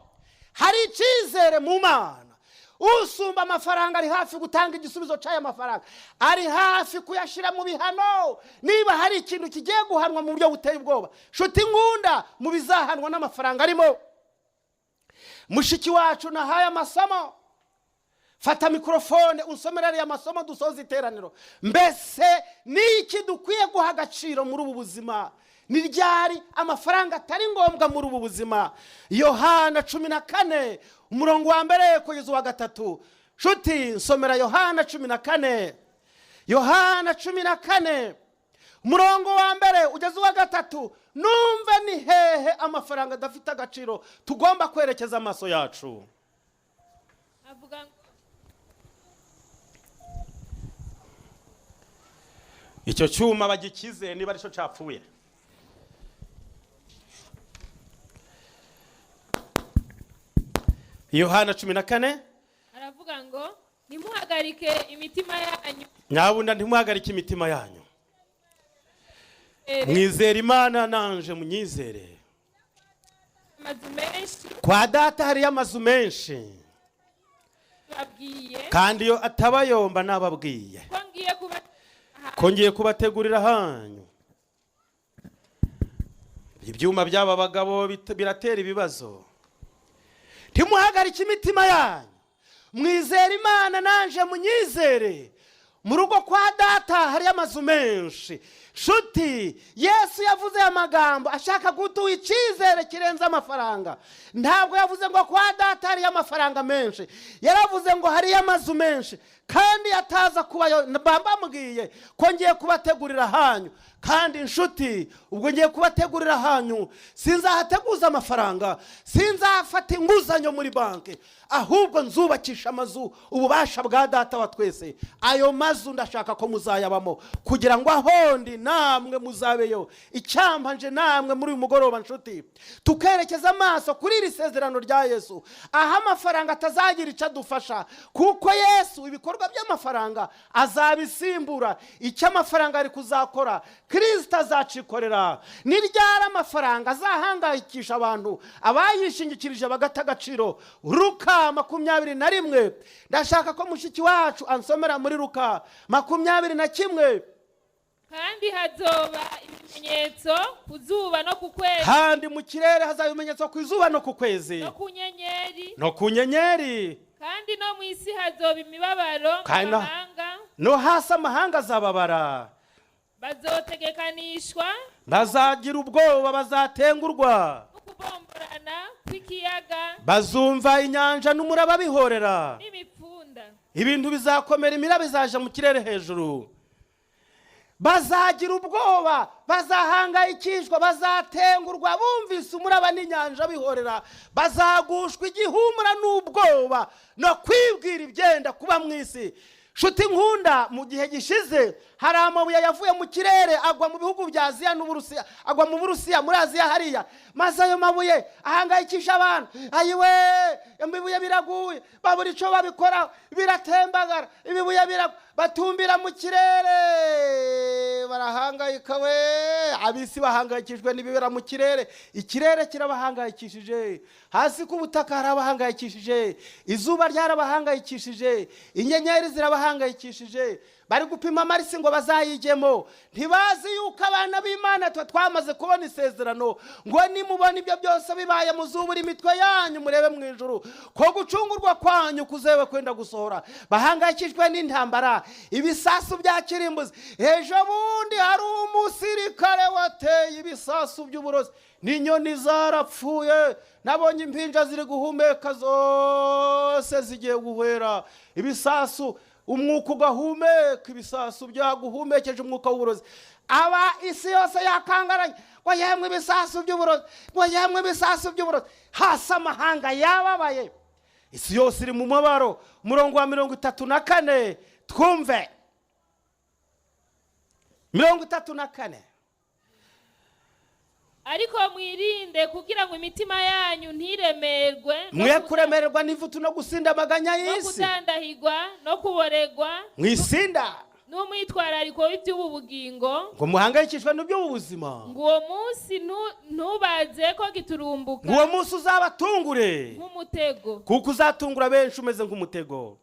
hari icyizere mu Mana. Usumba amafaranga ari hafi gutanga igisubizo cy'aya mafaranga, ari hafi kuyashira mu bihano. Niba hari ikintu kigiye guhanwa mu buryo buteye ubwoba, shuti ngunda mu bizahanwa n'amafaranga arimo. Mushiki wacu nahaye amasomo, fata mikrofone unsomerere ya masomo dusoza iteraniro. Mbese niki dukwiye guha agaciro muri ubu buzima? Ni ryari amafaranga atari ngombwa muri ubu buzima? Yohana 14 umurongo wa mbere kugeza wa gatatu. Shuti nsomera Yohana 14. Yohana 14 umurongo wa mbere ugeze wa gatatu. Numve ni hehe amafaranga adafite agaciro tugomba kwerekeza amaso yacu. Avuga icyo cyuma bagikize niba ari cyo cyapfuye. Yohana 14 aravuga ngo nimuhagarike imitima yanyu. Nyabunda ntimuhagarike imitima yanyu. Mwizere Imana nanje munyizere. amazu menshi kwa data hariyo amazu menshi babwiye kandi iyo atabayomba nababwiye ko ngiye kubategurira hanyu. Ibyuma by'aba bagabo biratera ibibazo. Ntimuhagarike imitima yanyu, mwizere Imana nanje munyizere. Mu rugo kwa data hari amazu menshi. Shuti, Yesu yavuze amagambo ashaka gutuha icyizere kirenze amafaranga. Ntabwo yavuze ngo kwa data hari amafaranga menshi, yaravuze ngo hari amazu menshi kandi ataza kubayo. Bambambwiye ko ngiye kubategurira hanyu. Kandi inshuti, ubwo ngiye kubategurira hanyu sinzahateguza amafaranga, sinzafata inguzanyo muri banki, ahubwo nzubakisha amazu ububasha bwa data wa twese. Ayo mazu ndashaka ko muzayabamo kugira ngo ahondi namwe muzabeyo. Icyamba nje namwe muri uyu mugoroba nshuti, tukerekeza amaso kuri iri sezerano rya Yesu, aho amafaranga atazagira icyo adufasha, kuko Yesu ibikorwa by'amafaranga azabisimbura. Icyo amafaranga ari kuzakora Kristo azacikorera. Niryara amafaranga azahangayikisha abantu, abayishingikirije bagata agaciro. Luka 21, ndashaka ko mushiki wacu ansomera muri Luka 21. Kandi hazoba ibimenyetso ku zuba no ku kwezi. Kandi mu kirere hazaba ibimenyetso ku zuba no ku kwezi. No ku nyenyeri. No ku nyenyeri. Kandi no mu isi hazoba imibabaro mu mahanga. No hasi amahanga azababara. Bazotegekanishwa. Bazagira ubwoba, bazatengurwa. Kubomborana kw'ikiyaga. Bazumva inyanja n'umuraba bihorera. N'imipfunda. Ibintu bizakomera, imiraba izaje mu kirere hejuru. Bazagira ubwoba, bazahangayikishwa, bazatengurwa bumvise umuraba n'inyanja bihorera. Bazagushwa igihumura n'ubwoba no kwibwira ibyenda kuba mu isi. Shuti nkunda, mu gihe gishize hari amabuye yavuye mu kirere agwa mu bihugu bya Aziya n'Uburusiya, agwa mu Burusiya, muri Aziya hariya. Maze ayo mabuye ahangayikisha abantu. Ayiwe, ibibuye biraguye, babura icyo babikora, biratembagara, ibibuye batumbira mu kirere, barahangayika we. Abisi bahangayikishwe n'ibibera mu kirere. Ikirere kirabahangayikishije, hasi ku butaka harabahangayikishije, izuba ryarabahangayikishije, inyenyeri zirabahangayikishije. Bari gupima amarisi ngo bazayigemo. Ntibazi yuko abana b'Imana twamaze kubona isezerano ngo nimubona ibyo byose bibaye muzubura imitwe yanyu murebe mu ijuru ko gucungurwa kwanyu kuzewe kwenda gusohora. Bahangayikishwe n'intambara, ibisasu bya kirimbuzi. Ejo bundi hari umusirikare wateye ibisasu by'uburozi, n'inyoni zarapfuye. Nabonye impinja ziri guhumeka zose zigiye guhwera. Ibisasu, umwuka ugahumeka, ibisasu byaguhumekeje umwuka w'uburozi. Aba isi yose yakangaranye ngo yemwe ibisasu by'uburozi, ngo yemwe ibisasu by'uburozi. Hasi amahanga yababaye, isi yose iri mu mabaro. Umurongo wa 34 twumve. 34. Ariko mwirinde kugira ngo imitima yanyu ntiremerwe. Mwe kuremererwa n'ivutu no gusinda amaganya y'isi. No kudandahirwa no kuboregwa. Mwisinda. N'umwitwarariko w'iby'ubu bugingo. Ngo muhangayikishwe n'uby'ubu buzima. Ngo uwo munsi ntubaze ko giturumbuka. Ngo uwo munsi uzabatungure nk'umutego. Kuko uzatungura benshi umeze nk'umutego.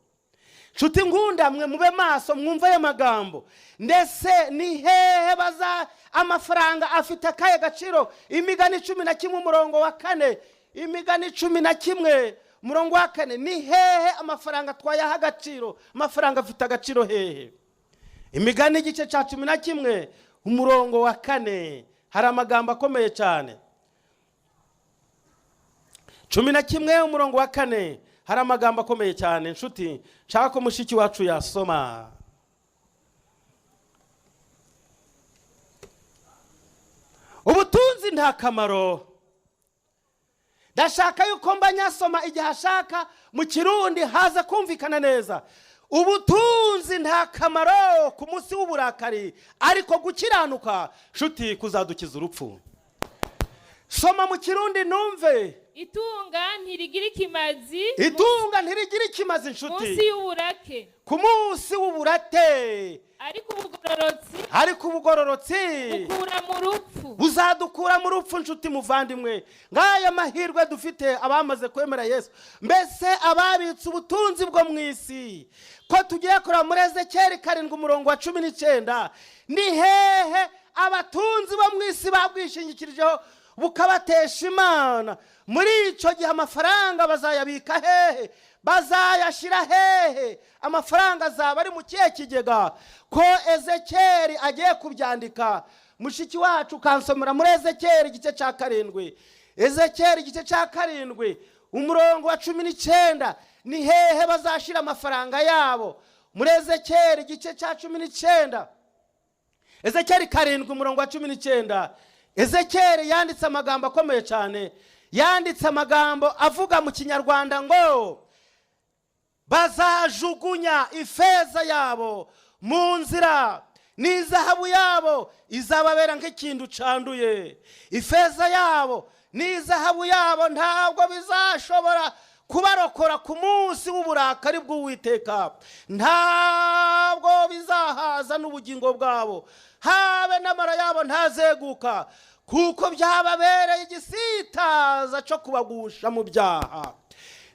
Nshuti nkunda, mwe mube maso mwumva aya magambo. Ndetse ni hehe baza amafaranga afite akaye gaciro? Imigani 11 umurongo wa 4. Imigani 11 umurongo wa 4. Ni hehe amafaranga twayaha agaciro? Amafaranga afite agaciro hehe? Imigani igice cya 11 umurongo wa 4 hari amagambo akomeye cyane. 11 umurongo wa 4 hari amagambo akomeye cyane. Nshuti, nshaka ko mushiki wacu yasoma. Ubutunzi nta kamaro. Ndashaka yuko mbanyasoma igihe ashaka mu Kirundi haza kumvikana neza. Ubutunzi nta kamaro ku munsi w'uburakari, ariko gukiranuka nshuti kuzadukiza urupfu. Soma mu Kirundi numve. itunga ntirigira ikimazi itunga ntirigira ikimazi inshuti munsi y'uburake ku munsi w'uburate ariko ubugororotsi bukura mu rupfu buzadukura mu rupfu inshuti muvandimwe. ngaya mahirwe dufite abamaze kwemera Yesu. mbese ababitse ubutunzi bwo mu isi ko tugiye kureba muri Ezekiyeli 7:19 ni hehe abatunzi bo mu isi babwishingikirijeho bukabatesha Imana? muri icyo gihe amafaranga bazayabika hehe? bazayashira hehe? amafaranga azaba ari mu kihe kigega? ko Ezekiyeli agiye kubyandika. mushiki wacu kansomera muri Ezekiyeli igice cya 7. Ezekiyeli igice cya 7 umurongo wa 19 ni hehe bazashira amafaranga yabo? muri Ezekiyeli igice cya 19, Ezekiyeli 7 umurongo wa 19, Ezekiyeli yanditse amagambo akomeye cyane. yanditse amagambo avuga mu Kinyarwanda ngo bazajugunya ifeza yabo mu nzira, n'izahabu yabo izababera nk'ikintu canduye. ifeza yabo n'izahabu yabo ntabwo bizashobora kubarokora ku munsi w'uburakari bw'Uwiteka. ntabwo bizahaza n'ubugingo bwabo, habe n'amara yabo ntazeguka, kuko byababereye igisitaza cyo kubagusha mu byaha.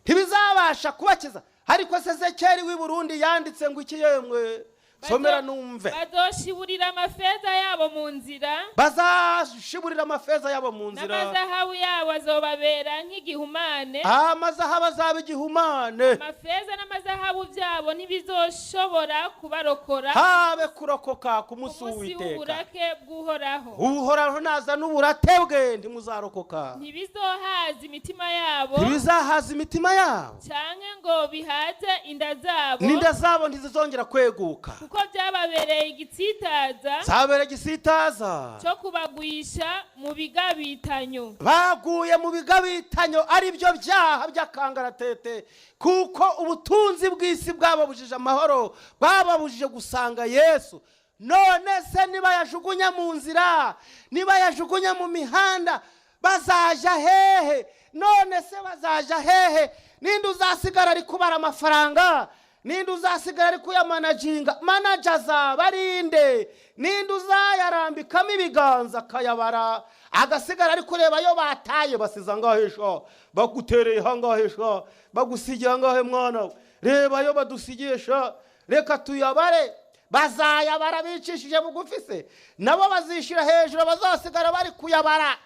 ntibizabasha kubakiza. ariko Ezekiyeli w'i Burundi yanditse ngo iki yemwe? somera numve. bazoshiburira amafeza yabo mu nzira, bazashiburira amafeza yabo mu nzira, n'amazahabu yabo azobabera nk'igihumane. amazahabu azaba igihumane. amafeza n'amazahabu byabo ntibizoshobora kubarokora habe kurokoka ku munsi w'Uwiteka. w'uburake bw'Uhoraho. Uhoraho naza n'uburate bwe ntimuzarokoka. ntibizohaza imitima yabo, ntibizahaza imitima yabo, canke ngo bihaze inda zabo, n'inda zabo ntizizongera kweguka, kuko byababereye igitsitaza zabereye igisitaza cyo kubagwisha mu bigabitanyo. baguye mu bigabitanyo, ari byo byaha by'akangaratete, kuko ubutunzi bw'isi bwababujije amahoro, bwababujije gusanga Yesu. none se niba yajugunya mu nzira, niba yajugunya mu mihanda, bazaja hehe? none se bazaja hehe? ninde uzasigara ari kubara amafaranga? ninde uzasigara ari kuyamanaginga? manager azaba arinde? ninde uzayarambikamo ibiganza akayabara, agasigara ari kureba ayo bataye basiza ngahesha, bagutereye hangahesha, bagusigiye ngahe mwana, reba ayo badusigisha, reka tuyabare. bazayabara bicishije bugufi se? nabo bazishira hejuru, bazasigara bari kuyabara.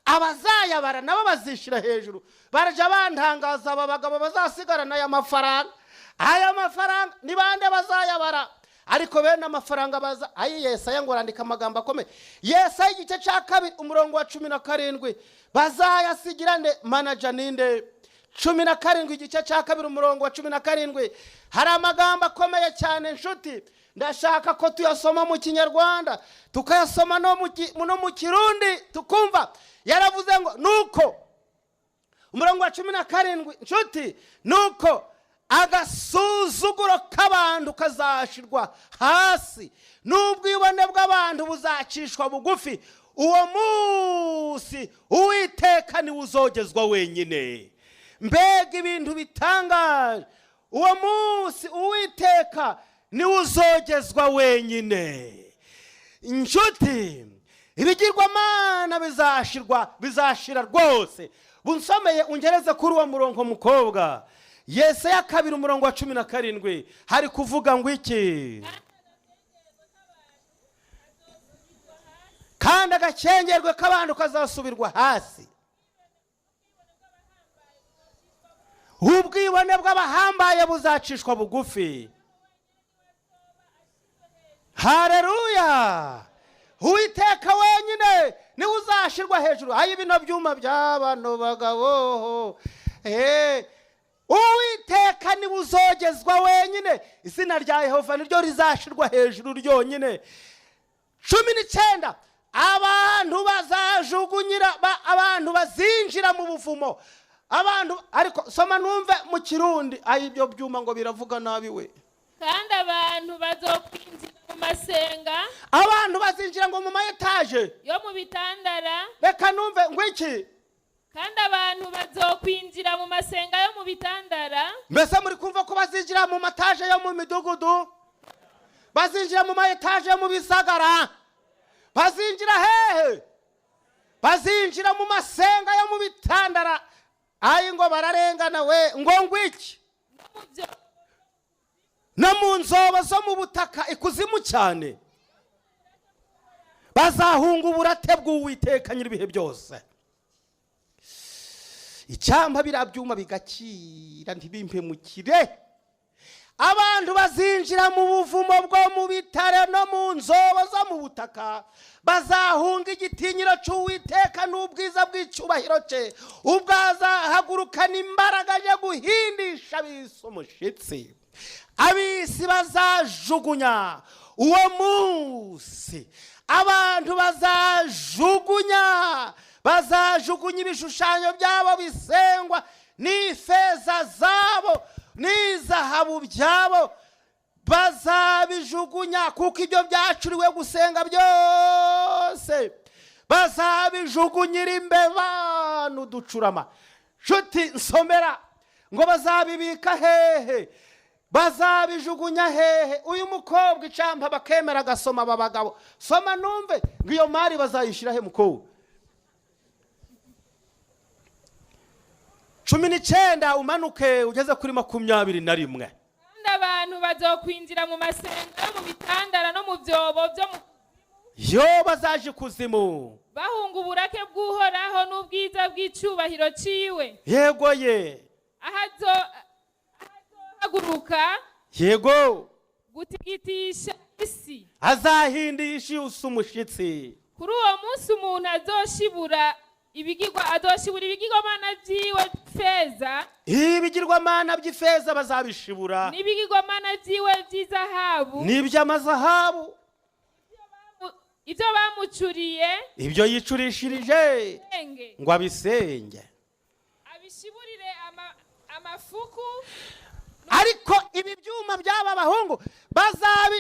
abazayabara nabo bazishira hejuru, baraja bantangaza aba bagabo bazasigarana aya mafaranga. aya mafaranga ni bande bazayabara? ariko bene amafaranga baza ayi Yesaya ngo arandika amagambo akomeye. Yesaya igice cya 2 umurongo wa 17 bazayasigira nde? manager ninde? 17 igice cya 2 umurongo wa 17 hari amagambo akomeye cyane nshuti. ndashaka ko tuyasoma mu Kinyarwanda, tukayasoma no mu Kirundi tukumva. yaravuze ngo nuko, umurongo wa 17 nshuti, nuko agasuzuguro k'abantu kazashirwa hasi, n'ubwibone bw'abantu buzacishwa bugufi. uwo munsi Uwiteka niwe uzogezwa wenyine. mbega ibintu bitangaje! uwo munsi Uwiteka niwe uzogezwa wenyine. inshuti, ibigirwamana bizashira rwose. bunsomeye ungereze kuri uwo murongo mukobwa. Yesaya 2 umurongo wa 17 hari kuvuga ngo iki? kandi agacengerwe k'abantu kazasubirwa hasi, ubwibone bw'abahambaye buzacishwa bugufi. haleluya! Uwiteka wenyine niwe uzashirwa hejuru. ayi bino byuma by'abano bagabo, Uwiteka niwe uzogezwa wenyine. izina rya Yehova niryo rizashirwa hejuru ryonyine. 19 abantu bazajugunyira, abantu bazinjira mu buvumo, abantu. ariko soma numve mu Kirundi, ayi ibyo byuma ngo biravuga nabi we. kandi abantu bazokwinjira mu masenga, abantu bazinjira ngo mu mayetaje yo mu bitandara. reka numve ngo iki? kandi abantu bazokwinjira mu masenga yo mu bitandara. Mbese muri kumva ko bazinjira mu mataje yo mu midugudu, bazinjira mu maetaje yo mu bisagara, bazinjira hehe? Bazinjira mu masenga yo mu bitandara. Ayi ngo bararengana we ngo ngwiki no mu nzobo zo mu butaka ikuzimu cyane. Bazahunga uburate bw'Uwiteka nyir'ibihe byose. Icyamba birabyuma bigakira ntibimpemukire. Abantu bazinjira mu buvumo bwo mu bitare no mu nzobo zo mu butaka. Bazahunga igitinyiro cy'Uwiteka n'ubwiza bw'icyubahiro cye. Ubwazahagurukana imbaraga yo guhindisha abisi umushitsi. Abisi bazajugunya uwo munsi. Abantu bazajugunya ibishushanyo byabo bisengwa n'ifeza zabo n'izahabu byabo. Bazabijugunya kuko ibyo byacuriwe gusenga byose. Bazabijugunyira imbeba n'uducurama. Nshuti nsomera ngo bazabibika hehe? Bazabijugunya hehe? Uyu mukobwa icampa bakemera gasoma babagabo. Soma numve ngo iyo mari bazayishira he mukobwa? 19 umanuke ugeze kuri 21. Abantu bazokwinjira mu masenga yo mu bitandara no mu byobo byo mu yo bazaje kuzimu. Bahunga uburake bw'Uhoraho n'ubwiza bw'icyubahiro ciwe. Yego ye. Haguruka. Yego. Gutigitisha isi. Azahindisha umushitsi. Kuri uwo munsi umuntu azoshibura ibigirwamana by'iwe feza. Ibigirwamana by'ifeza bazabishibura. N'ibigirwamana by'iwe by'izahabu. N'iby'amazahabu. Ibyo bamucuriye. Ibyo yicurishirije. Ngo abisenge. Abishiburire amafuku. Ariko ibi byuma by'aba bahungu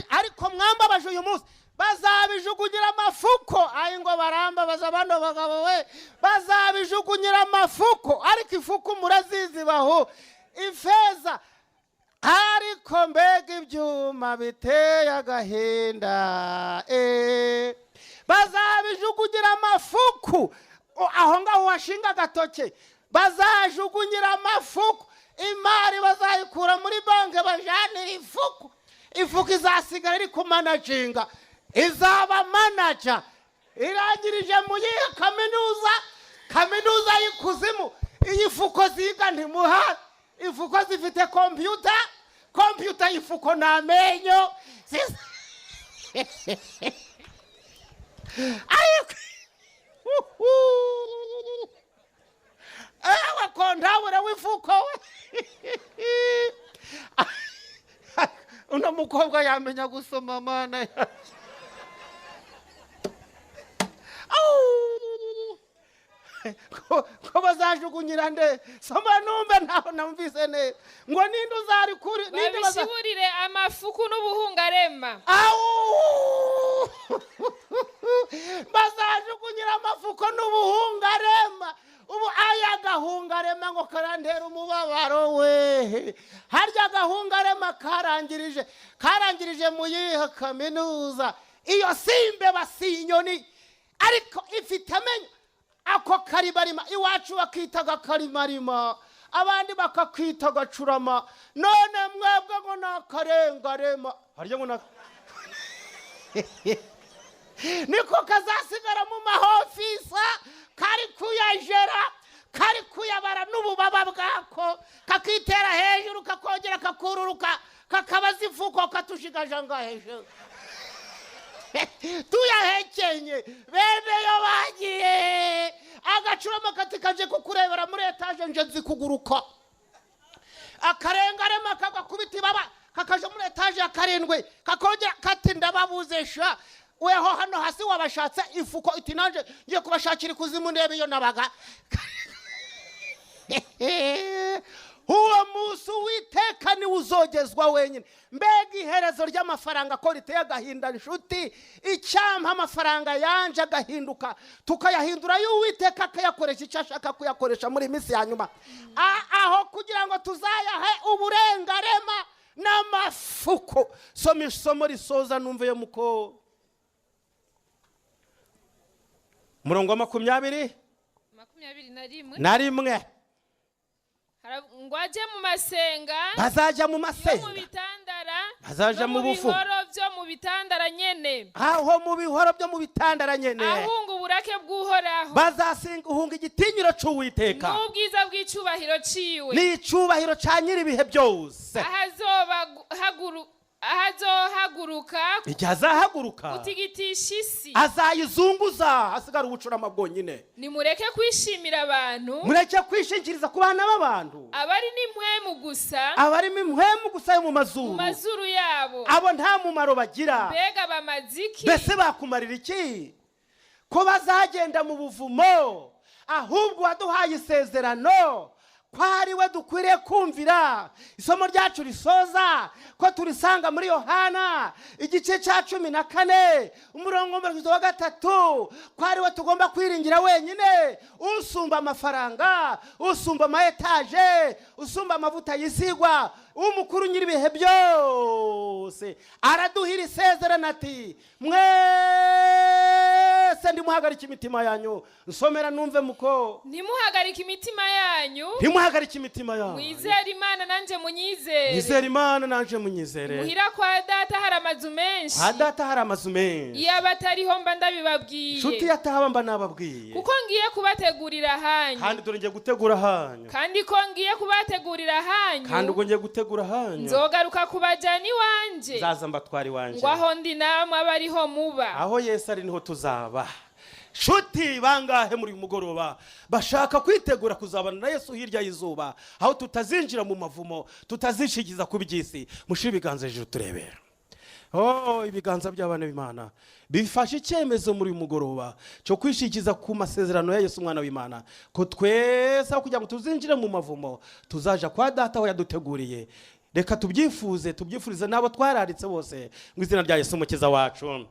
ariko mwambabaje uyu munsi. Bazabijugunyira amafuko. Ayi ngo barambabaza bano bagabo we. Bazabijugunyira amafuko. Ariko ifuku murazizi baho ifeza. Ariko mbega ibyuma biteye agahinda. Bazabijugunyira amafuku. Aho ngaho washinga gatoke. Bazajugunyira amafuku. Imari bazayikura muri banke bajane ifuku. Ifuku izasigara iri ku managinga. Izaba manager. Irangirije mu yihe kaminuza y'ikuzimu. Iyi fuko ziga ntimuha. Ifuko zifite computer ifuko n'amenyo. Ewe kondabure w'ifuko we. Uno mukobwa yamenya gusoma mana. Ko bazajugunyira nde? Soma numve ntaho namvise ne. Ngo ninde uzari kuri ninde babishiburire amafuku n'ubuhungarema. Bazajugunyira amafuko n'ubuhungarema. Ubu aya gahungarema ngo karantera umubabaro we. Harya gahungarema karangirije mu yihe kaminuza. Iyo simbe basinyoni ariko ifite amenyo. Ako karibarima iwacu bakitaga karimarima, abandi bakakita gacurama. None mwebwe ngo nakarengarema. Harya ngo niko kazasigara mu mahofisa. Kari kuyajera, kari kuyabara n'ububaba bwako, kakitera hejuru kakongera kakururuka, kakabaza ifuko katushigaje ngaheje. Tuyahekenye bene yo bagiye agacurama katikaje kukurebera muri etaje nje zikuguruka. Akarengarema kagakubita ibaba kakaje muri etaje ya 7 kakongera kati ndababuzesha. Weho hano hasi wabashatse ifuko itinanje ngiye kubashakira kuzimu ndebe iyo nabaga. Uwo musu witeka ni uzogezwa wenyine. Mbega iherezo ry'amafaranga ko riteye agahinda inshuti, icyampa amafaranga yanje agahinduka tukayahindura y'Uwiteka akayakoresha icyo ashaka kuyakoresha muri minsi ya nyuma, aho kugira ngo tuzayahe uburengarema n'amafuko. Soma isomo risoza numve muko murongo wa 21 na rimwe. ngo ajye mu masenga, bazajya mu masenga, mu bitandara, bazaja mu bufu, bihoro byo mu bitandara nyene, aho mu bihoro byo mu bitandara nyene, ahunga uburake bw'Uhoraho, bazasinga uhunga igitinyiro c'Uwiteka n'ubwiza bw'icubahiro ciwe, n'icubahiro ca nyiri ibihe byose. ahazohaguruka, igihe azahaguruka utigitisha isi, azayizunguza hasigara ubucurama bwonyine. nimureke kwishimira abantu, mureke kwishingikiriza ku bana b'abantu, abari n'impwemu gusa, abarimo impwemu gusa yo mu mazuru yabo, abo nta mumaro bagira. mbega bamaziki, mbese bakumarira iki ko bazagenda mu buvumo? Ahubwo waduhaye isezerano ko ari we dukwiriye kumvira. Isomo ryacu risoza ko turisanga muri Yohana igice cya 14 umurongo wa 3, ko ari we tugomba kwiringira wenyine, usumba amafaranga, usumba amaetaje, usumba amavuta yisigwa, umukuru nyiri ibihe byose. Araduhira isezerano ati mwese ndimuhagarika imitima yanyu. Nsomera numve muko, nimuhagarika imitima yanyu, ntimuhagarike imitima yanyu, mwizere Imana nanje munyizere, mwizere Imana nanje munyizere. muhira kwa data hari amazu menshi, hadata hari amazu menshi, iyo batariho mba ndabibabwiye, nshuti yatahaba mba nababwiye, kuko ngiye kubategurira hanyu, kandi dore ngiye gutegura hanyu, kandi ko ngiye kubategurira hanyu, kandi ubwo ngiye gutegura hanyu nzogaruka kubajana iwanje, nzaza mbatwara iwanje, ngo aho ndi namwe abariho muba. aho Yesu ari niho tuzaba. Shuti bangahe muri mugoroba bashaka kwitegura kuzabana na Yesu hirya y'izuba, aho tutazinjira mu mavumo, tutazishigiza ku by'isi? Mushire ibiganza hejuru turebera. Ibiganza by'abana b'Imana bifashe icyemezo muri mugoroba cyo kwishikiza ku masezerano ya Yesu umwana w'Imana, ko twese kugira ngo tuzinjire mu mavumo tuzaja kwa data aho yaduteguriye. Reka tubyifurize n'abo twararitse bose mu izina rya Yesu umukiza wacu.